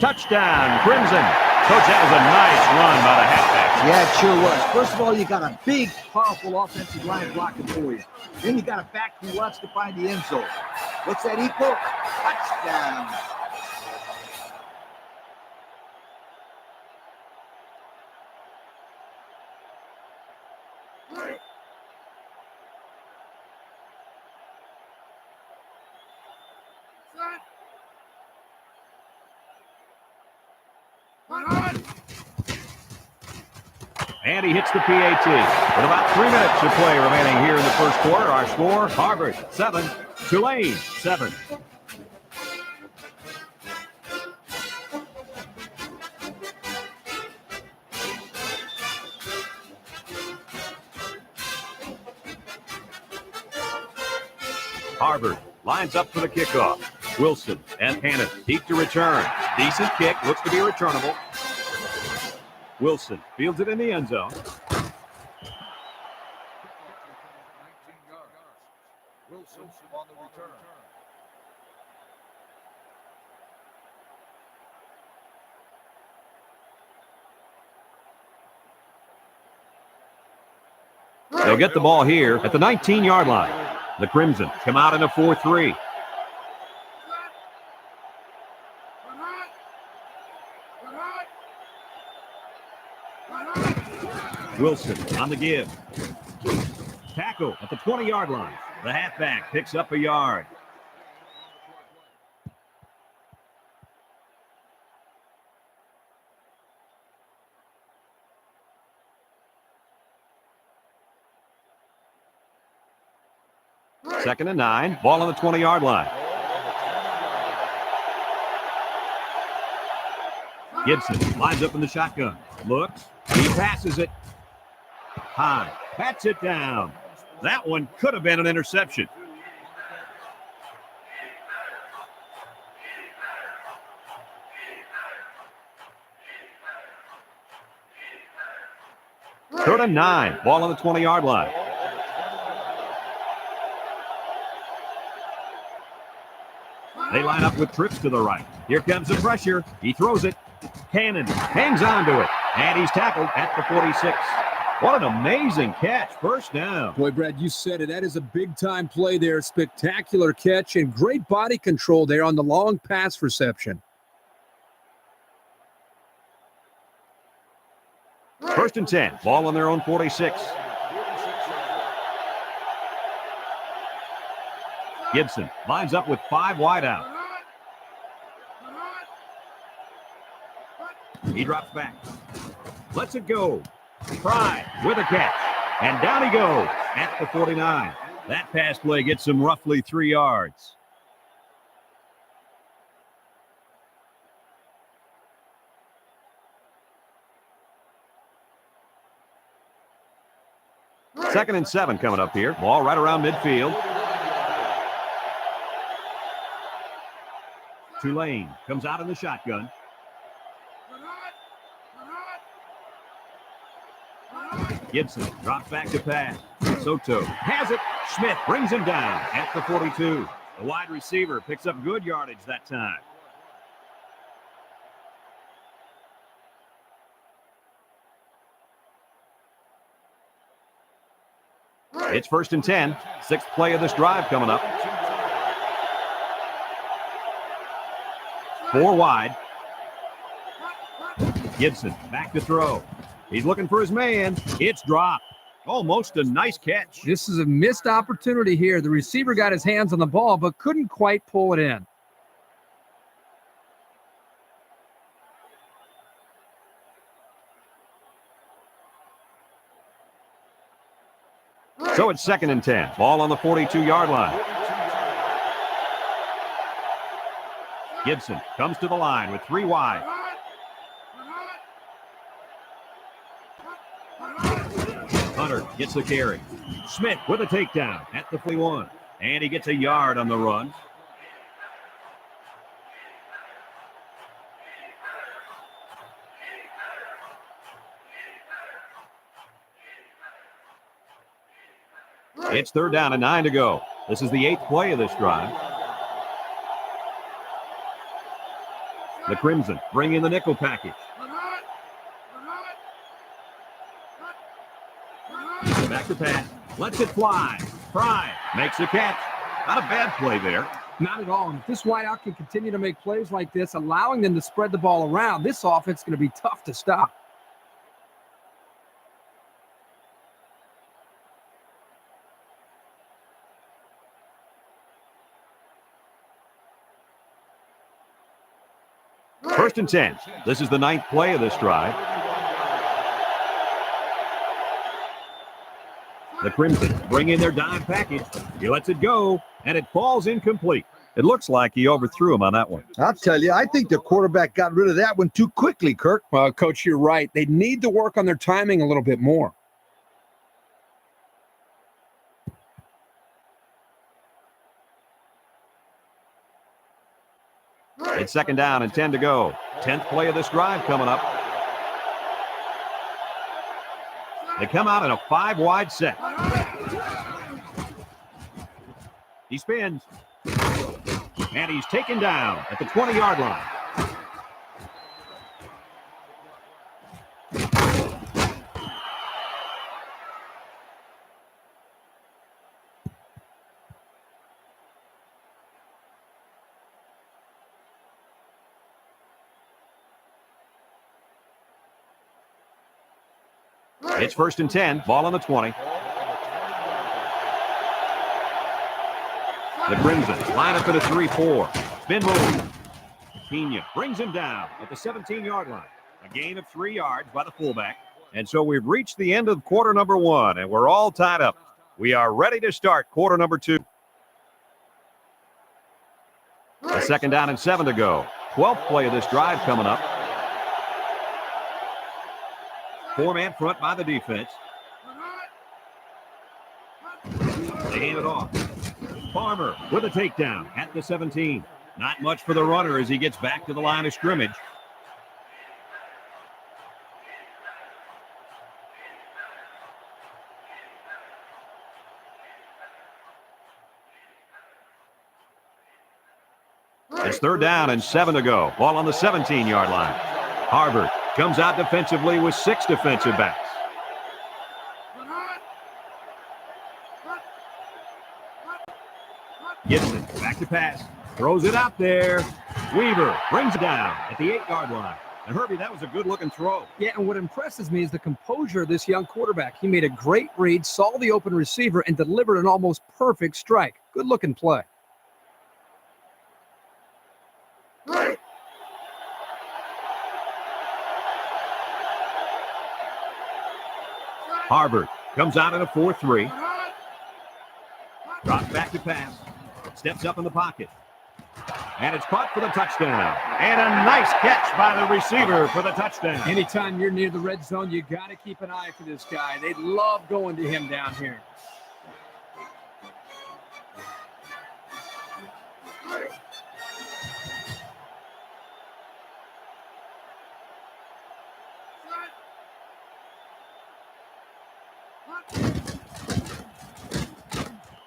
Touchdown, Crimson. Coach, that was a nice run by the halfback. Yeah, it sure was. First of all, you got a big, powerful offensive line blocking for you. Then you got a back who wants to find the end zone. What's that equal? Touchdown. And he hits the PAT. With about 3 minutes to play remaining here in the first quarter, our score, Harvard 7, Tulane 7. Harvard lines up for the kickoff. Wilson and Hannon deep to return. Decent kick, looks to be returnable. Wilson fields it in the end zone. 19 yards. Wilson on the return. They'll get the ball here at the 19-yard line. The Crimson come out in a 4-3. Wilson on the give. Tackle at the 20-yard line. The halfback picks up a yard. Second and 9. Ball on the 20-yard line. Gibson lines up in the shotgun. Looks. He passes it. High. Pats it down. That one could have been an interception. Third and 9. Ball on the 20-yard line. They line up with trips to the right. Here comes the pressure. He throws it. Cannon hangs on to it. And he's tackled at the 46. What an amazing catch. First down. Boy, Brad, you said it. That is a big-time play there. Spectacular catch and great body control there on the long pass reception. First and 10. Ball on their own 46. Gibson lines up with 5 wide out. He drops back. Lets it go. Fry with a catch. And down he goes at the 49. That pass play gets him roughly 3 yards. Second and 7 coming up here. Ball right around midfield. Tulane comes out in the shotgun. Gibson drops back to pass. Soto has it. Smith brings him down at the 42. The wide receiver picks up good yardage that time. It's first and 10. 6th play of this drive coming up. 4 wide. Gibson back to throw. He's looking for his man. It's dropped. Almost a nice catch. This is a missed opportunity here. The receiver got his hands on the ball, but couldn't quite pull it in. So it's second and 10. Ball on the 42-yard line. Gibson comes to the line with 3 wide. Hunter gets the carry. Smith with a takedown at the 41. And he gets a yard on the run. It's third down and 9 to go. This is the 8th play of this drive. The Crimson bring in the nickel package. Back to pass. Lets it fly. Fry makes the catch. Not a bad play there. Not at all. And if this wideout can continue to make plays like this, allowing them to spread the ball around, this offense is going to be tough to stop. First and 10. This is the 9th play of this drive. The Crimson bring in their dime package. He lets it go, and it falls incomplete. It looks like he overthrew him on that one. I'll tell you, I think the quarterback got rid of that one too quickly, Kirk. Well, Coach, you're right. They need to work on their timing a little bit more. It's second down and 10 to go. 10th play of this drive coming up. They come out in a 5-wide set. He spins. And he's taken down at the 20-yard line. It's first and 10, ball on the 20. The Crimson line up in a 3-4. Spin move. Pena brings him down at the 17-yard line. A gain of 3 yards by the fullback. And so we've reached the end of quarter number 1, and we're all tied up. We are ready to start quarter number 2. A second down and 7 to go. 12th play of this drive coming up. 4-man front by the defense. They hand it off. Farmer with a takedown at the 17. Not much for the runner as he gets back to the line of scrimmage. It's third down and 7 to go. Ball on the 17-yard line. Harvard comes out defensively with 6 defensive backs. Gibson back to pass. Throws it out there. Weaver brings it down at the 8-yard line. And Herbie, that was a good-looking throw. Yeah, and what impresses me is the composure of this young quarterback. He made a great read, saw the open receiver, and delivered an almost perfect strike. Good-looking play. Harvard comes out in a 4-3. Drops back to pass. Steps up in the pocket. And it's caught for the touchdown. And a nice catch by the receiver for the touchdown. Anytime you're near the red zone, you got to keep an eye for this guy. They love going to him down here.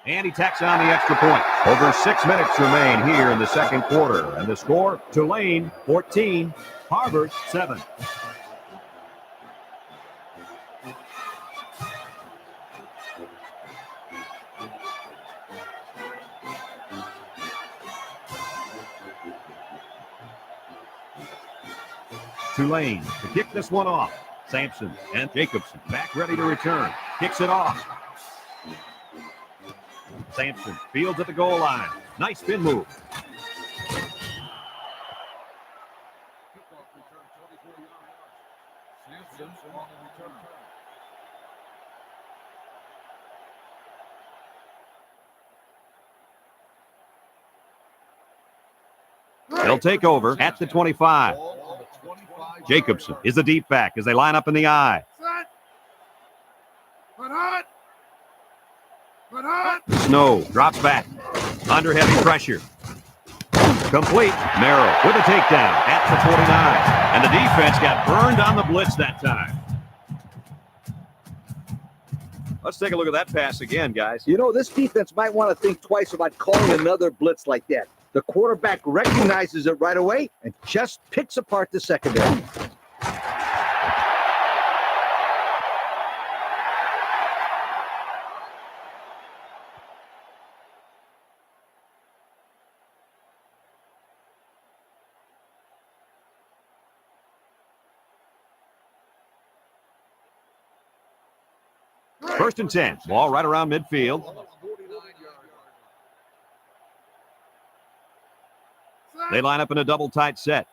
And he tacks on the extra point. Over 6 minutes remain here in the second quarter. And the score, Tulane 14, Harvard 7. Tulane to kick this one off. Sampson and Jacobson back ready to return. Kicks it off. Sampson fields at the goal line. Nice spin move. They'll take over at the 25. Jacobson is the deep back as they line up in the eye. Snow drops back. Under heavy pressure. Complete. Merrill with a takedown at the 49. And the defense got burned on the blitz that time. Let's take a look at that pass again, guys. You know, this defense might want to think twice about calling another blitz like that. The quarterback recognizes it right away and just picks apart the secondary. First and 10. Ball right around midfield. They line up in a double tight set.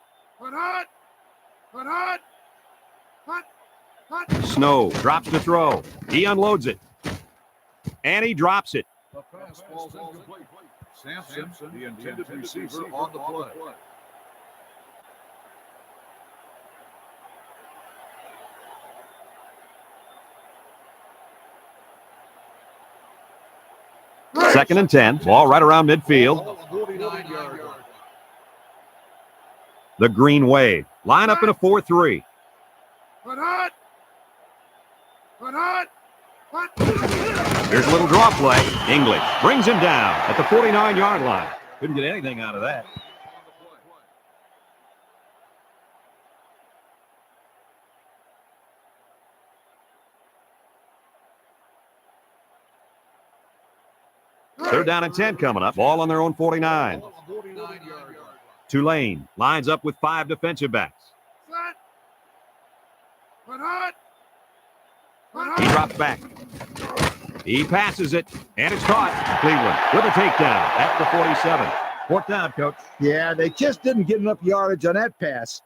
Snow drops to throw. He unloads it. And he drops it. The pass falls incomplete. Sampson, the intended receiver, on the play. Second and 10. Ball right around midfield. 49-yard line. The Green Wave. Line up in a 4-3. Here's a little draw play. English brings him down at the 49-yard line. Couldn't get anything out of that. Third down and 10 coming up. Ball on their own 49. Tulane lines up with 5 defensive backs. He drops back. He passes it, and it's caught. Cleveland with a takedown at the 47. Fourth down, Coach. Yeah, they just didn't get enough yardage on that pass.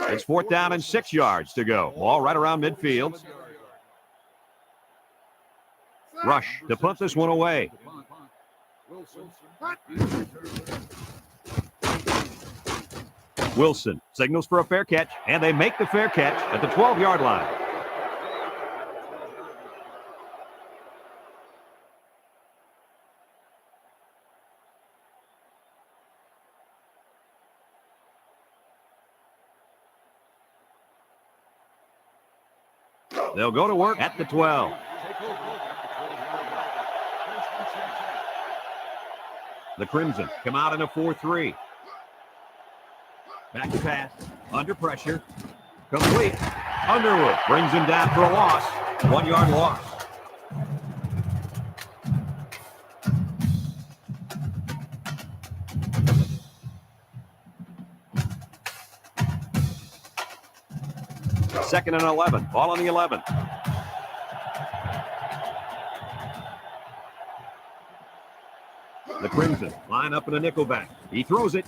It's fourth down and 6 yards to go. Ball right around midfield. Rush to punt this one away. Wilson signals for a fair catch, and they make the fair catch at the 12-yard line. They'll go to work at the 12. The Crimson come out in a 4-3. Back to pass. Under pressure. Complete. Underwood brings him down for a loss. 1-yard loss. Second and 11. Ball on the 11. The Crimson line up in a nickelback. He throws it.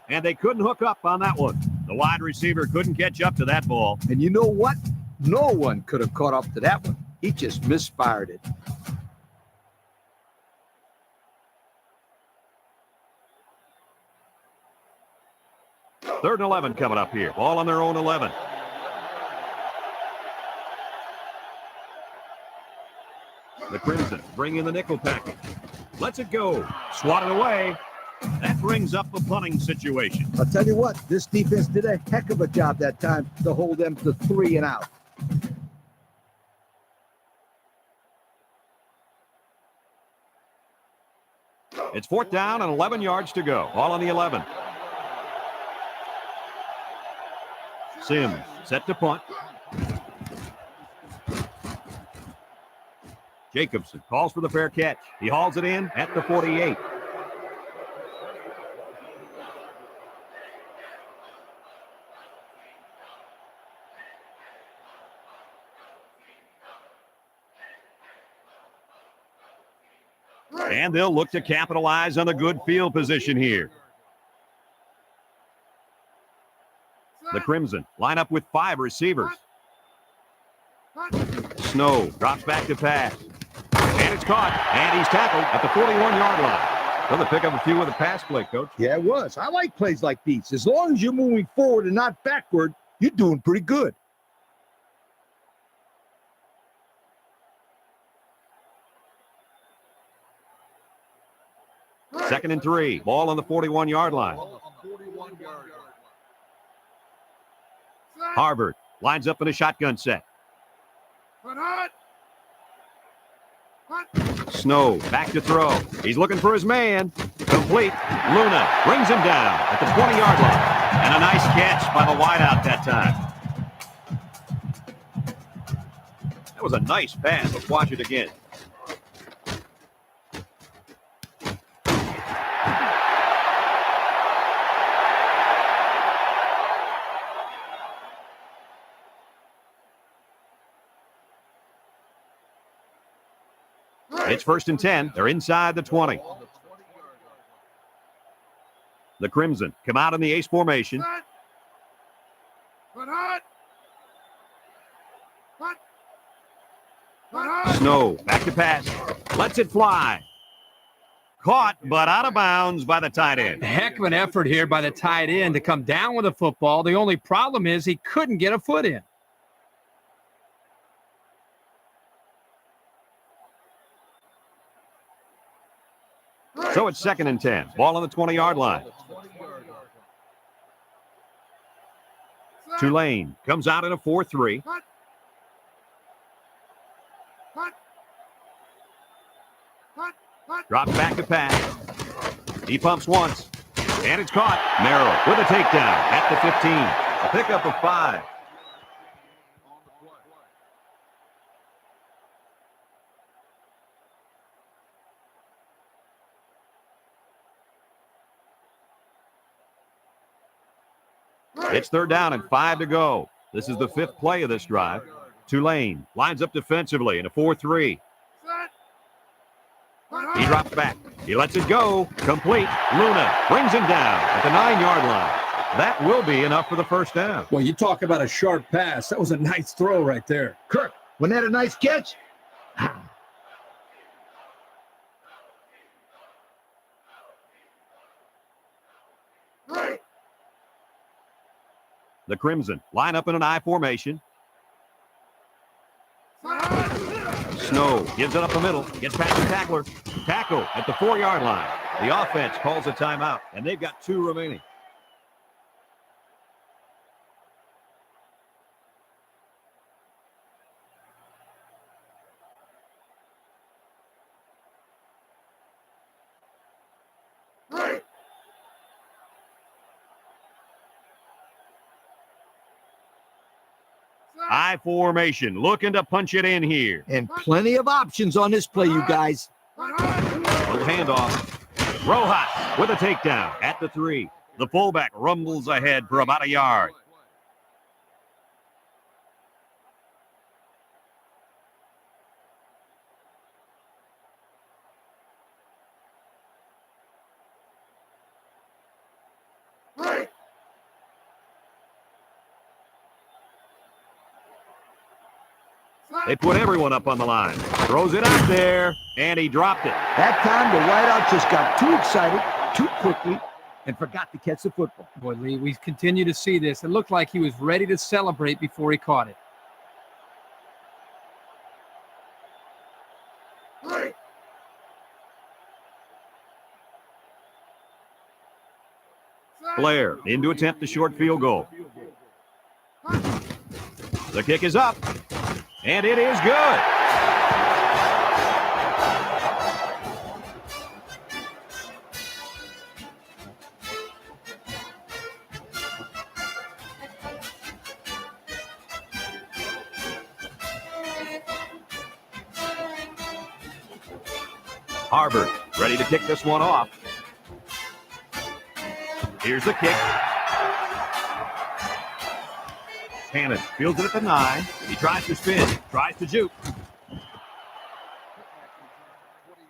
And they couldn't hook up on that one. The wide receiver couldn't catch up to that ball. And you know what? No one could have caught up to that one. He just misfired it. Third and 11 coming up here. Ball on their own 11. The Crimson bring in the nickel package. Lets it go. Swatted away. That brings up the punting situation. I'll tell you what, this defense did a heck of a job that time to hold them to 3 and out. It's fourth down and 11 yards to go. Ball on the 11. Sims set to punt. Jacobson calls for the fair catch. He hauls it in at the 48. And they'll look to capitalize on the good field position here. The Crimson line up with 5 receivers. Snow drops back to pass. And it's caught. And he's tackled at the 41-yard line. Well, they pick up a few with a pass play, Coach. Yeah, it was. I like plays like these. As long as you're moving forward and not backward, you're doing pretty good. Second and 3. Ball on the 41-yard line. Harvard lines up in a shotgun set. Snow back to throw. He's looking for his man. Complete. Luna brings him down at the 20-yard line. And a nice catch by the wideout that time. That was a nice pass. Let's watch it again. It's 1st and 10. They're inside the 20. Ball on the 20-yard line. The Crimson come out in the ace formation. Snow back to pass. Lets it fly. Caught, but out of bounds by the tight end. A heck of an effort here by the tight end to come down with the football. The only problem is he couldn't get a foot in. So it's 2nd and 10. Ball on the 20-yard line. The 20-yard line. Tulane comes out in a 4-3. Drops back to pass. He pumps once. And it's caught. Merrill with a takedown at the 15. A pickup of 5. On the play. It's 3rd down and 5 to go. This is the 5th play of this drive. Tulane lines up defensively in a 4-3. He drops back. He lets it go. Complete. Luna brings him down at the 9-yard line. That will be enough for the 1st down. Well, you talk about a sharp pass. That was a nice throw right there. Kirk, wasn't that a nice catch? The Crimson line up in an I formation. Snow gives it up the middle. Gets past the tackler. Tackle at the 4-yard line. The offense calls a timeout, and they've got 2 remaining. I formation, looking to punch it in here. And plenty of options on this play, you guys. Little handoff. Rojas with a takedown at the 3. The fullback rumbles ahead for about a yard. They put everyone up on the line. Throws it out there, and he dropped it. That time, the wideout just got too excited, too quickly, and forgot to catch the football. Boy, Lee, we continue to see this. It looked like he was ready to celebrate before he caught it. Blair in to attempt the short field goal. The kick is up, and it is good. Harvard ready to kick this one off. Here's the kick. Hannon fields it at the 9. He tries to spin, tries to juke. 20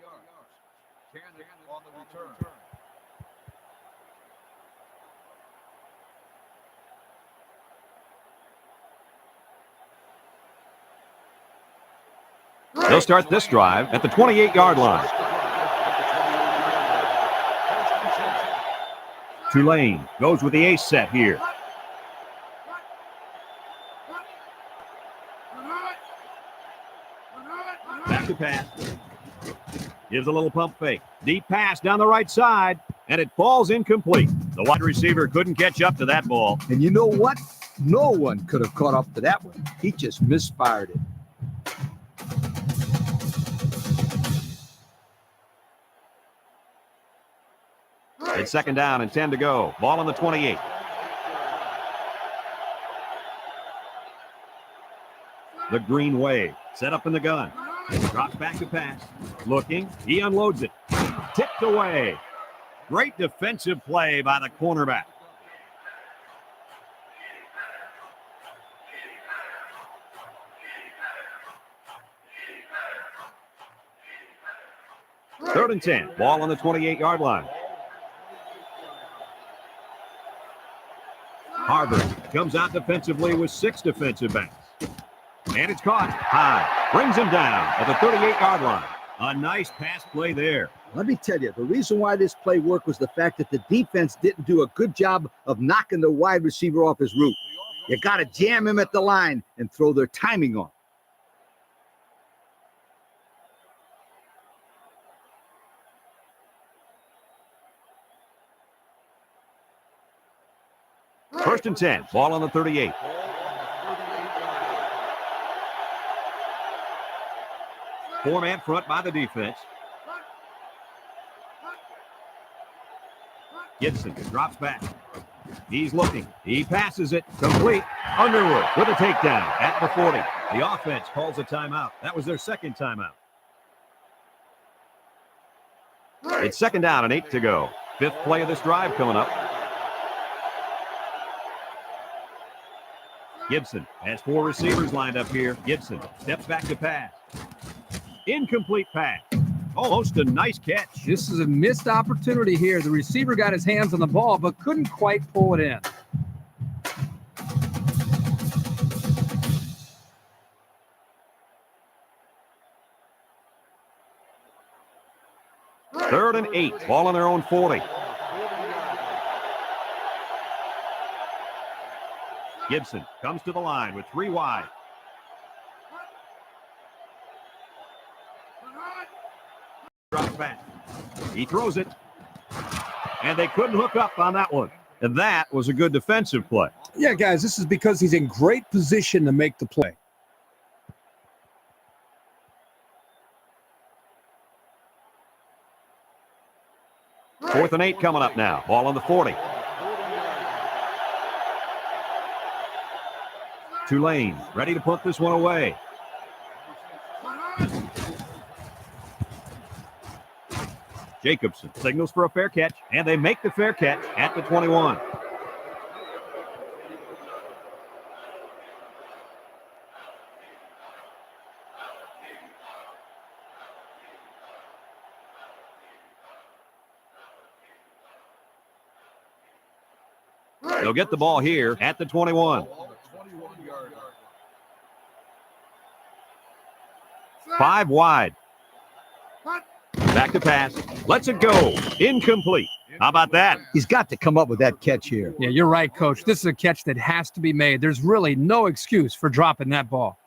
yards. Cannon on the return. They'll start this drive at the 28-yard line. Tulane goes with the ace set here. Back to pass. Gives a little pump fake. Deep pass down the right side, and it falls incomplete. The wide receiver couldn't catch up to that ball. And you know what? No one could have caught up to that one. He just misfired it. It's 2nd down and 10 to go. Ball on the 28. The Green Wave set up in the gun. Drops back to pass. Looking. He unloads it. Tipped away. Great defensive play by the cornerback. 3rd and 10. Ball on the 28-yard line. Harvard comes out defensively with 6 defensive backs. And it's caught high. Brings him down at the 38-yard line. A nice pass play there. Let me tell you, the reason why this play worked was the fact that the defense didn't do a good job of knocking the wide receiver off his route. You got to jam him at the line and throw their timing on. First and 10. Ball on the 38. Four-man front by the defense. Gibson drops back. He's looking. He passes it. Complete. Underwood with a takedown at the 40. The offense calls a timeout. That was their second timeout. It's 2nd down and 8 to go. 5th play of this drive coming up. Gibson has 4 receivers lined up here. Gibson steps back to pass. Incomplete pass. Almost a nice catch. This is a missed opportunity here. The receiver got his hands on the ball, but couldn't quite pull it in. Third and 8. Ball on their own 40. Gibson comes to the line with 3 wide. Drops back. He throws it. And they couldn't hook up on that one. And that was a good defensive play. Yeah, guys, this is because he's in great position to make the play. Fourth and 8 coming up now. Ball on the 40. Tulane ready to put this one away. Jacobson signals for a fair catch, and they make the fair catch at the 21. They'll get the ball here at the 21. 5 wide. Back to pass. Lets it go. Incomplete. How about that? He's got to come up with that catch here. Yeah, you're right, Coach. This is a catch that has to be made. There's really no excuse for dropping that ball.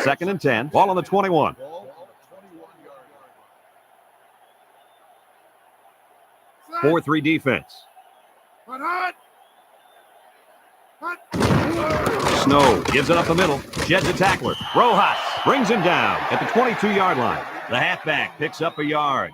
Second and 10. Ball on the 21. Four 3 defense. Snow gives it up the middle. Sheds a tackler. Rojas brings him down at the 22-yard line. The halfback picks up a yard.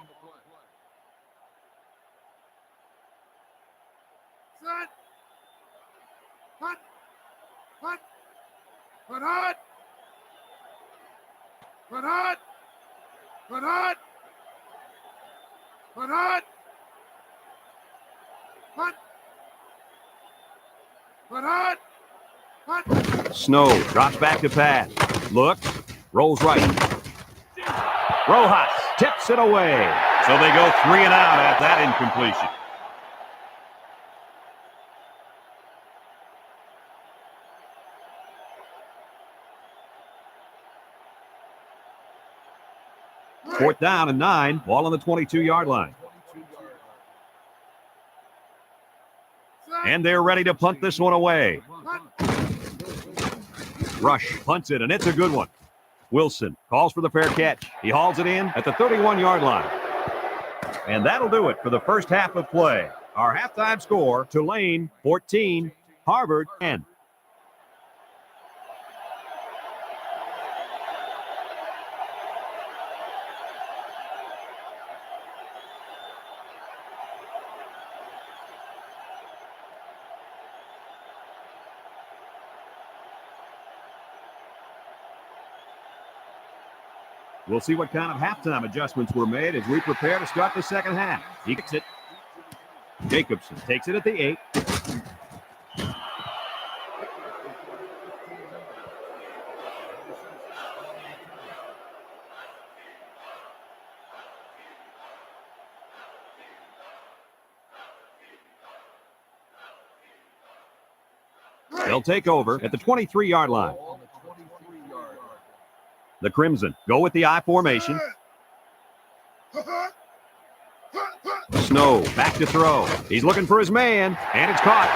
Snow drops back to pass. Looks. Rolls right. Rojas tips it away. So they go 3 and out at that incompletion. Fourth down and 9. Ball on the 22-yard line. And they're ready to punt this one away. Rush punts it, and it's a good one. Wilson calls for the fair catch. He hauls it in at the 31-yard line. And that'll do it for the first half of play. Our halftime score, Tulane 14, Harvard 10. We'll see what kind of halftime adjustments were made as we prepare to start the second half. He kicks it. Jacobson takes it at the 8. They'll take over at the 23-yard line. Ball on the 23-yard line. The Crimson go with the I formation. Snow back to throw. He's looking for his man, and it's caught.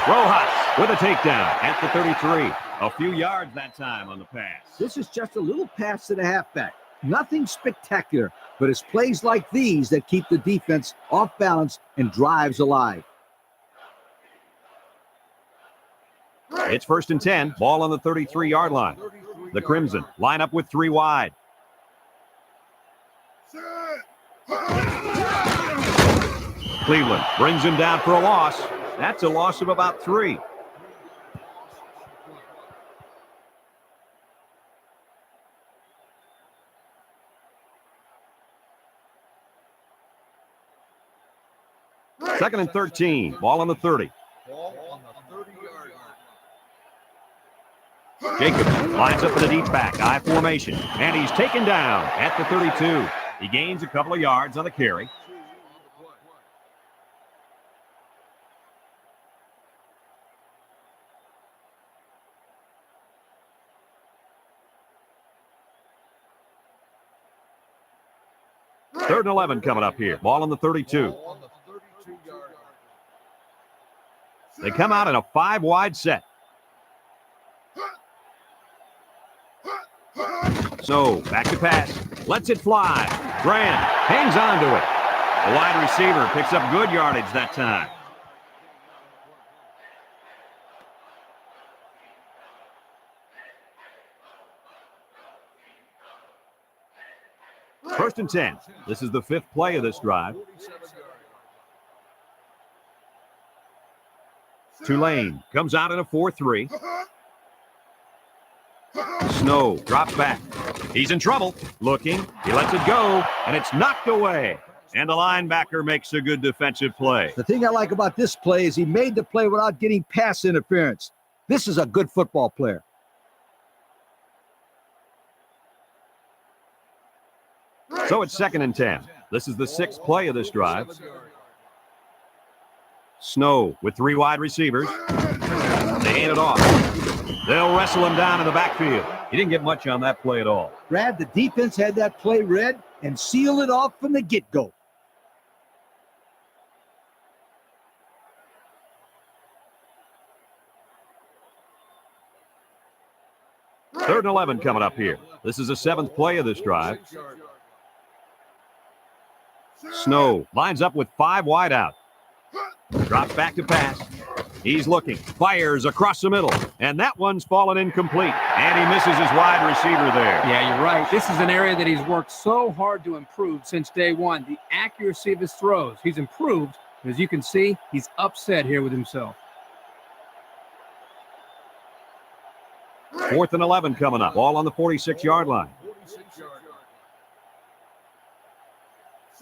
Rojas with a takedown at the 33. A few yards that time on the pass. This is just a little pass to the halfback. Nothing spectacular, but it's plays like these that keep the defense off balance and drives alive. It's 1st and 10. Ball on the 33-yard line. The Crimson line up with 3 wide. Cleveland brings him down for a loss. That's a loss of about 3. Second and 13. Ball on the 30. Ball on the 30-yard line. Jacobs lines up for the deep back, I formation, and he's taken down at the 32. He gains a couple of yards on the carry. Third and 11 coming up here. Ball on the 32. Ball on the 32-yard line. They come out in a 5-wide set. So, back to pass. Lets it fly. Grant hangs on to it. The wide receiver picks up good yardage that time. First and 10. This is the 5th play of this drive. 47 yards. Tulane comes out in a 4-3. Snow drops back. He's in trouble. Looking. He lets it go, and it's knocked away. And the linebacker makes a good defensive play. The thing I like about this play is he made the play without getting pass interference. This is a good football player. So it's 2nd and 10. This is the 6th play of this drive. Snow with 3 wide receivers. They hand it off. They'll wrestle him down in the backfield. He didn't get much on that play at all. Brad, the defense had that play read and sealed it off from the get-go. Third and 11 coming up here. This is the 7th play of this drive. Snow lines up with 5 wide out. Drops back to pass. He's looking. Fires across the middle. And that one's fallen incomplete. And he misses his wide receiver there. Yeah, you're right. This is an area that he's worked so hard to improve since day one. The accuracy of his throws. He's improved. As you can see, he's upset here with himself. 4th and 11 coming up. Ball on the 46-yard line. 46-yard line.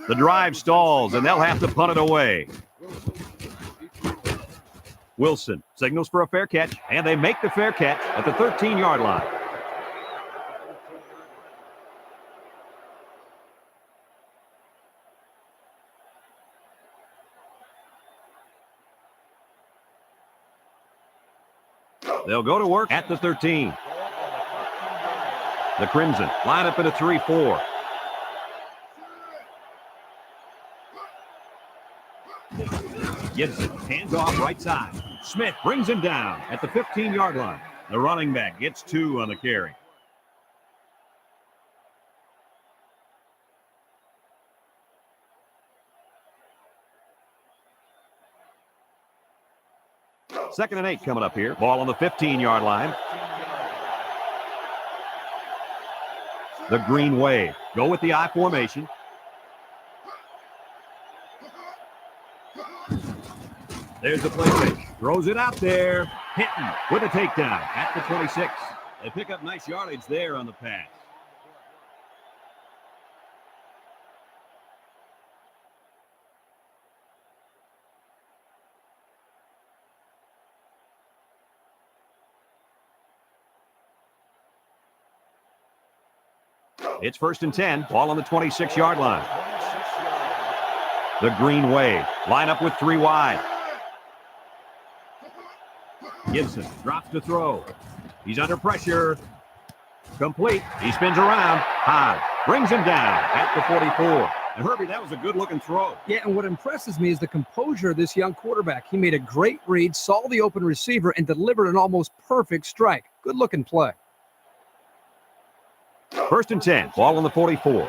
The drive stalls, and they'll have to punt it away. Wilson signals for a fair catch, and they make the fair catch at the 13-yard line. They'll go to work at the 13. The Crimson line up in a 3-4. Gibson hands off right side. Smith brings him down at the 15-yard line. The running back gets 2 on the carry. Second and 8 coming up here. Ball on the 15-yard line. The Green Wave go with the I formation. There's the play fake. Throws it out there. Hinton with a takedown at the 26. They pick up nice yardage there on the pass. It's 1st and 10. Ball on the 26-yard line. The Green Wave line up with 3 wide. Gibson drops to throw. He's under pressure. Complete. He spins around. High. Brings him down at the 44. And Herbie, that was a good-looking throw. Yeah, and what impresses me is the composure of this young quarterback. He made a great read, saw the open receiver, and delivered an almost perfect strike. Good-looking play. 1st and 10. Ball on the 44.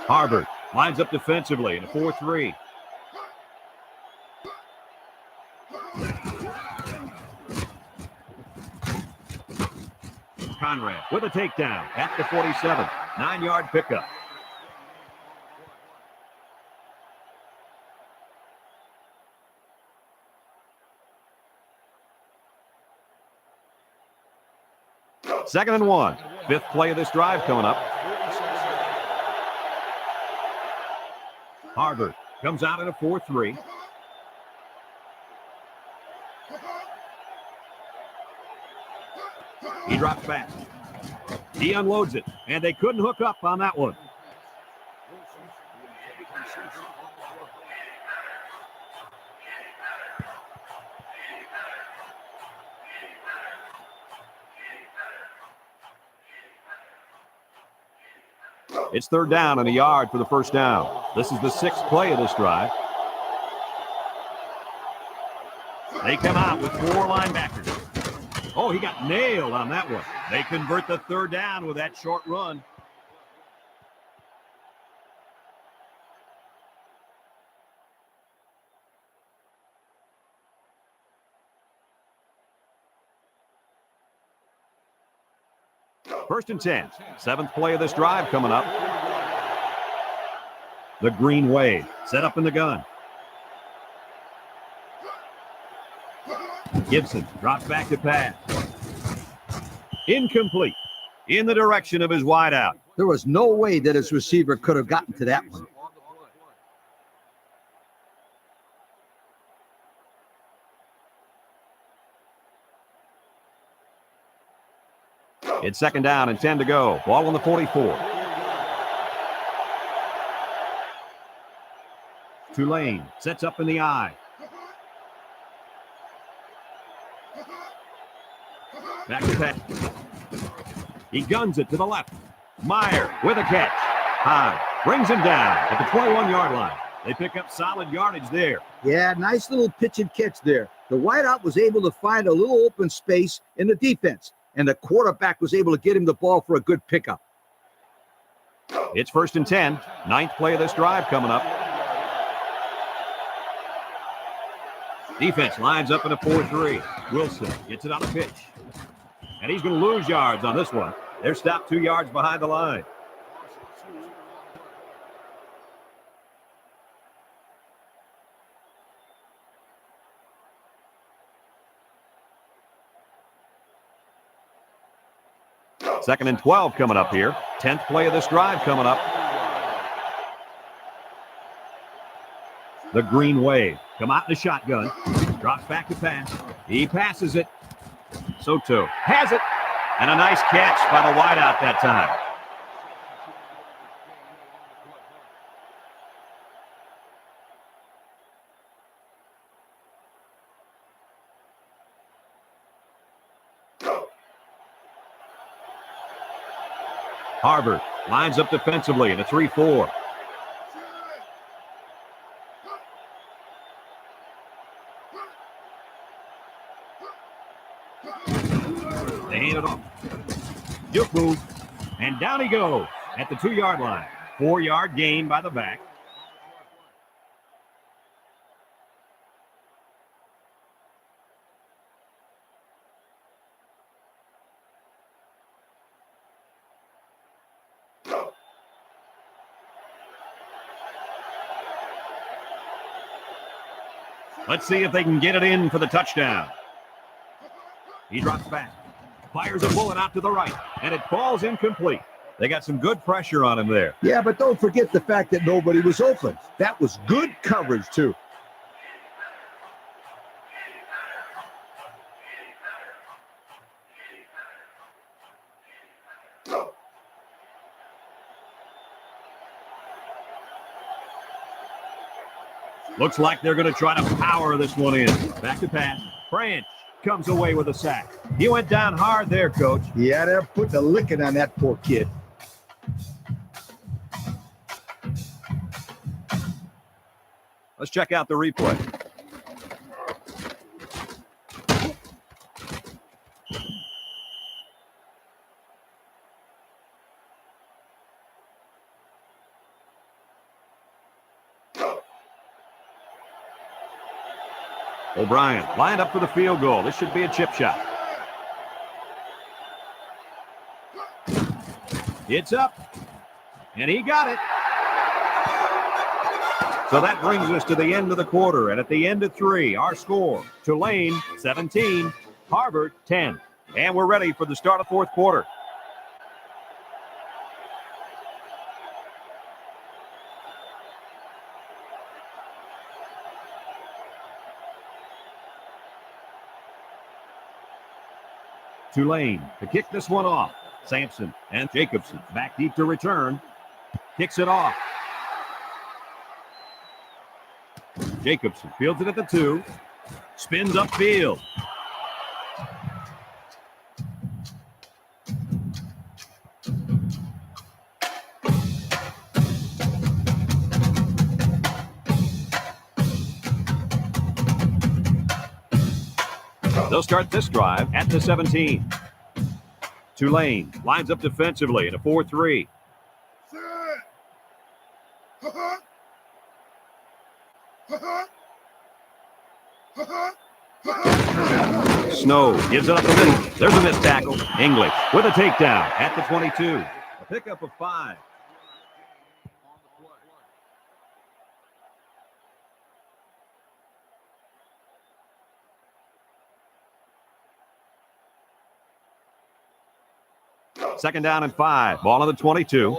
Harvard lines up defensively in a 4-3. Conrad with a takedown at the 47. 9-yard pickup. Second and 1. 5th play of this drive coming up. Harvard comes out in a 4-3. He drops back. He unloads it, and they couldn't hook up on that one. It's 3rd down and a yard for the 1st down. This is the 6th play of this drive. They come out with 4 linebackers. Oh, he got nailed on that one. They convert the 3rd down with that short run. First and 10. 7th play of this drive coming up. The Green Wave set up in the gun. Gibson drops back to pass. Incomplete. In the direction of his wideout. There was no way that his receiver could have gotten to that one. It's 2nd down and 10 to go. Ball on the 44. Tulane sets up in the eye. Back to pass. He guns it to the left. Meyer with a catch. High. Brings him down at the 21-yard line. They pick up solid yardage there. Yeah, nice little pitch and catch there. The wideout was able to find a little open space in the defense, and the quarterback was able to get him the ball for a good pickup. It's 1st and 10. 9th play of this drive coming up. Defense lines up in a 4-3. Wilson gets it on a pitch. And he's going to lose yards on this one. They're stopped 2 yards behind the line. Second and 12 coming up here. 10th play of this drive coming up. The Green Wave come out in the shotgun. Drops back to pass. He passes it. Soto has it. And a nice catch by the wideout that time. Harvard lines up defensively in a 3-4. They hand it off. Juke move. And down he goes at the 2-yard line. 4-yard gain by the back. Let's see if they can get it in for the touchdown. He drops back, fires a bullet out to the right, and it falls incomplete. They got some good pressure on him there. Yeah, but don't forget the fact that nobody was open. That was good coverage, too. Looks like they're going to try to power this one in. Back to pass. Branch comes away with a sack. He went down hard there, Coach. Yeah, they're putting a licking on that poor kid. Let's check out the replay. O'Brien lined up for the field goal. This should be a chip shot. It's up, and he got it. So that brings us to the end of the quarter, and at the end of 3, our score, Tulane 17, Harvard 10. And we're ready for the start of fourth quarter. Tulane to kick this one off. Sampson and Jacobson back deep to return. Kicks it off. Jacobson fields it at the 2. Spins upfield. They'll start this drive at the 17. Tulane lines up defensively in a 4-3. Snow gives it up the middle. There's a missed tackle. English with a takedown at the 22. A pickup of 5. Second down and 5. Ball on the 22.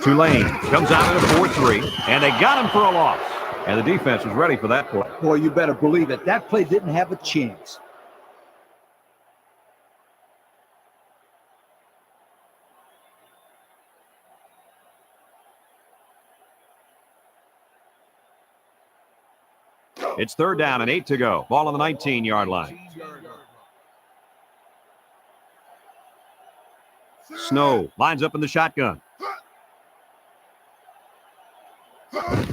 Tulane comes out in a 4-3, and they got him for a loss. And the defense was ready for that play. Boy, you better believe it. That play didn't have a chance. It's third down and 8 to go. Ball on the 19-yard line. Snow lines up in the shotgun.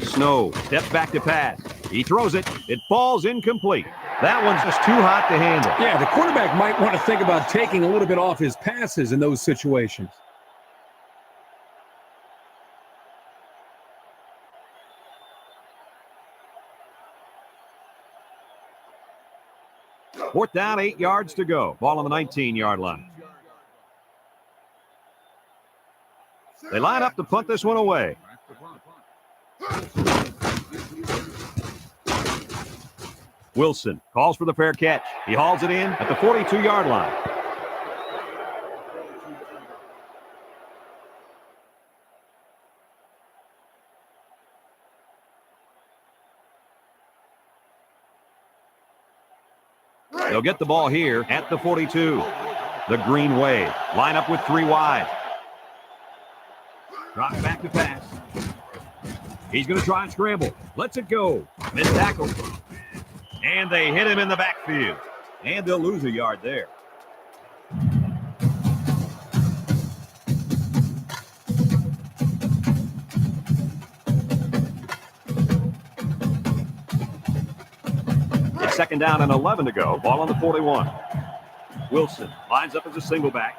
Snow steps back to pass. He throws it. It falls incomplete. That one's just too hot to handle. Yeah, the quarterback might want to think about taking a little bit off his passes in those situations. Fourth down, 8 yards to go. Ball on the 19-yard line. They line up to punt this one away. Wilson calls for the fair catch. He hauls it in at the 42-yard line. They'll get the ball here at the 42. The Green Wave line up with 3 wide. Drop back to pass. He's going to try and scramble. Lets it go. Missed tackle. And they hit him in the backfield. And they'll lose a yard there. It's second down and 11 to go. Ball on the 41. Wilson lines up as a single back.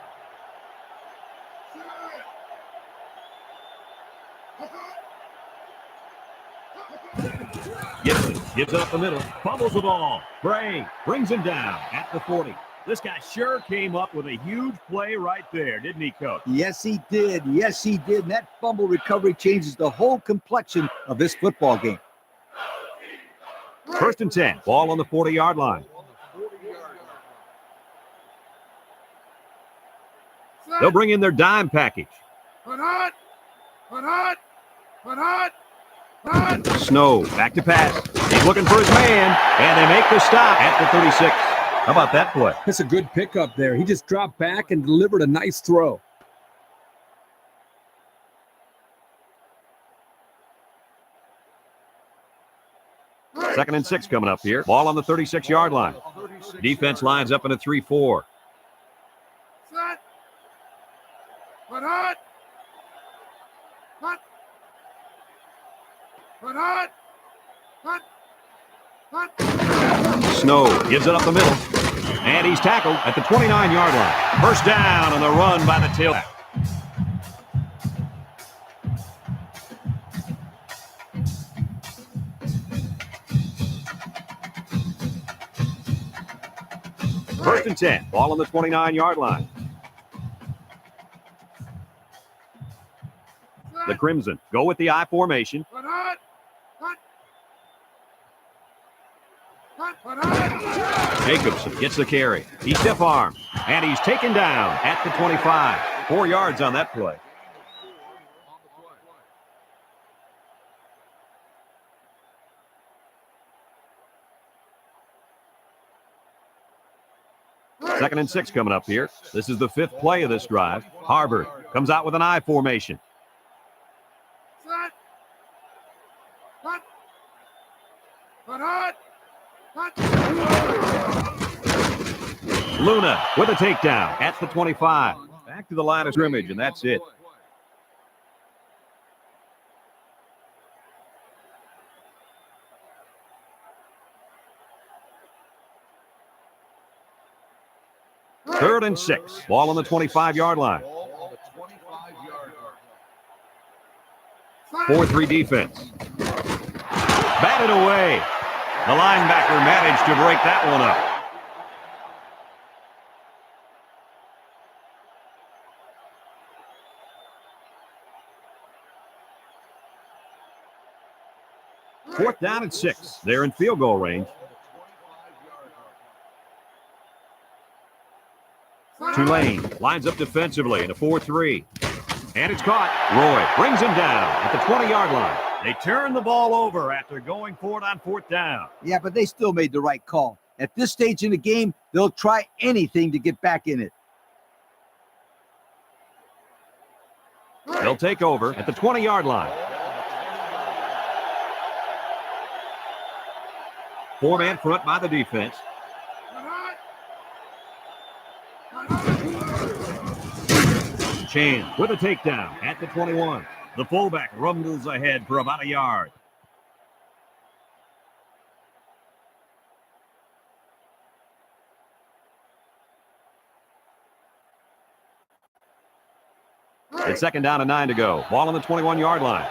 Gibson gives it up the middle, fumbles the ball. Bray brings him down at the 40. This guy sure came up with a huge play right there, didn't he, Coach? Yes, he did. Yes, he did. And that fumble recovery changes the whole complexion of this football game. First and 10. Ball on the 40-yard line. They'll bring in their dime package. Snow back to pass. He's looking for his man, and they make the stop at the 36. How about that play? That's a good pickup there. He just dropped back and delivered a nice throw. 2nd and 6 coming up here. Ball on the 36-yard line. Defense lines up in a 3-4. Set. Put hot. Hot. Put hot. Hot. Hot. Snow gives it up the middle. And he's tackled at the 29-yard line. First down on the run by the tailback. First and 10. Ball on the 29-yard line. The Crimson go with the I formation. Put hot. Hot. Hot. Put hot. Jacobson gets the carry. He's stiff-armed. And he's taken down at the 25. 4 yards on that play. Second and 6 coming up here. This is the 5th play of this drive. Harvard comes out with an I formation. Set. Hot. Put hot. Hot. Luna with a takedown at the 25. Back to the line of scrimmage, and that's it. Third and 6. Ball on the 25-yard line. 4-3 defense. Batted away. The linebacker managed to break that one up. Fourth down and 6. They're in field goal range. Tulane lines up defensively in a 4-3. And it's caught. Roy brings him down at the 20-yard line. They turn the ball over after going for it on 4th down. Yeah, but they still made the right call. At this stage in the game, they'll try anything to get back in it. They'll take over at the 20-yard line. 4-man front by the defense. Chan with a takedown at the 21. The fullback rumbles ahead for about a yard. It's 2nd down and 9 to go. Ball on the 21-yard line.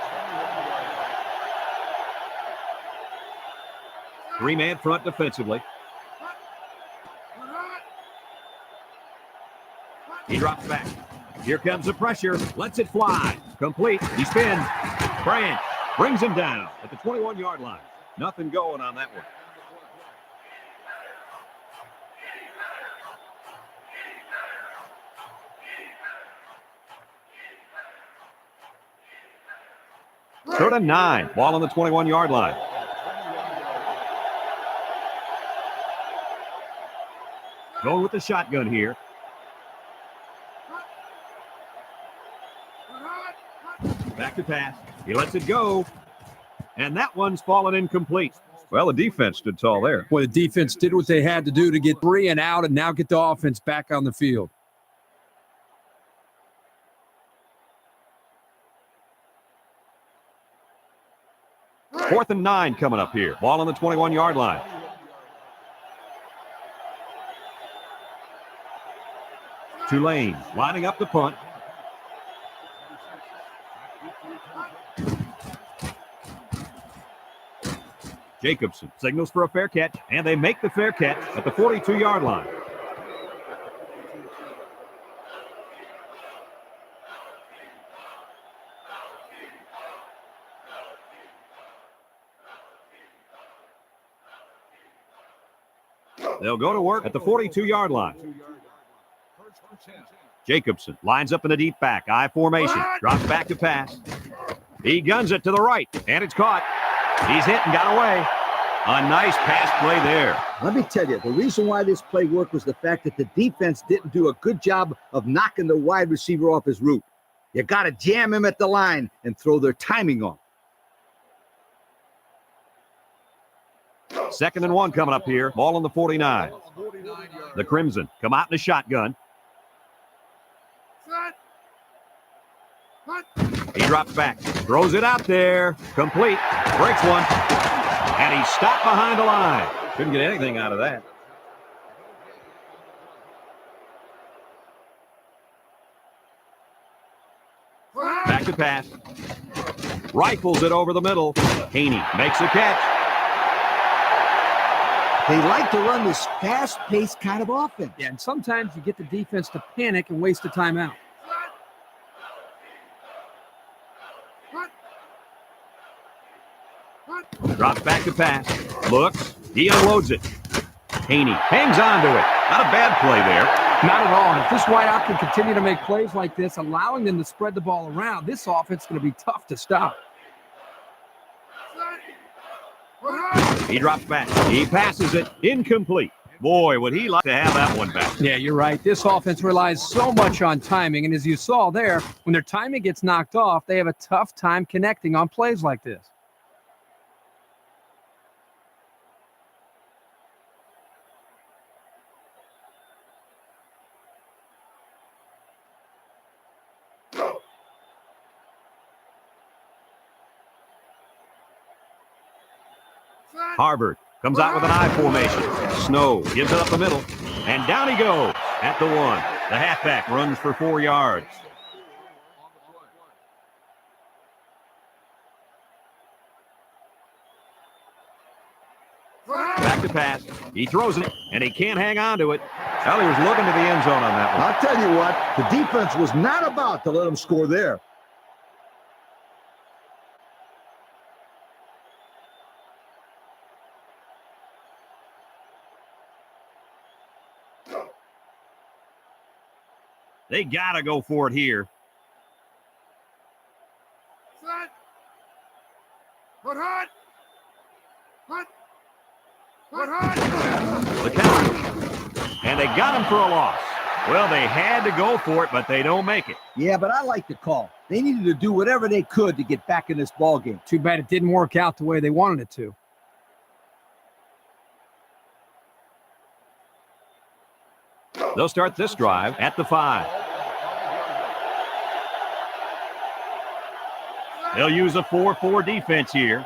3-man front defensively. He drops back. Here comes the pressure. Lets it fly. Complete. He spins. Branch brings him down at the 21-yard line. Nothing going on that one. Third and 9. Ball on the 21-yard line. Going with the shotgun here. Back to pass. He lets it go. And that one's fallen incomplete. Well, the defense stood tall there. Well, the defense did what they had to do to get 3 and out and now get the offense back on the field. Fourth and 9 coming up here. Ball on the 21-yard line. Tulane lining up the punt. Jacobson signals for a fair catch, and they make the fair catch at the 42-yard line. They'll go to work at the 42-yard line. Jacobson lines up in the deep back. I formation. Drops back to pass. He guns it to the right, and it's caught. He's hit and got away. A nice pass play there. Let me tell you, the reason why this play worked was the fact that the defense didn't do a good job of knocking the wide receiver off his route. You got to jam him at the line and throw their timing on. 2nd and 1 coming up here. Ball on the 49. The Crimson come out in a shotgun. He drops back. Throws it out there. Complete. Breaks one. And he's stopped behind the line. Couldn't get anything out of that. Back to pass. Rifles it over the middle. Haney makes a catch. They like to run this fast-paced kind of offense. Yeah, and sometimes you get the defense to panic and waste a timeout. Drops back to pass. Looks. He unloads it. Haney hangs on to it. Not a bad play there. Not at all. And if this wideout can continue to make plays like this, allowing them to spread the ball around, this offense is going to be tough to stop. He drops back. He passes it. Incomplete. Boy, would he like to have that one back. Yeah, you're right. This offense relies so much on timing. And as you saw there, when their timing gets knocked off, they have a tough time connecting on plays like this. Harvard comes out with an I formation. Snow gives it up the middle. And down he goes at the 1. The halfback runs for 4 yards. Back to pass. He throws it, and he can't hang on to it. Well, he was looking to the end zone on that one. I'll tell you what, the defense was not about to let him score there. They got to go for it here. The count. And they got him for a loss. Well, they had to go for it, but they don't make it. Yeah, but I like the call. They needed to do whatever they could to get back in this ball game. Too bad it didn't work out the way they wanted it to. They'll start this drive at the 5. They'll use a 4-4 defense here.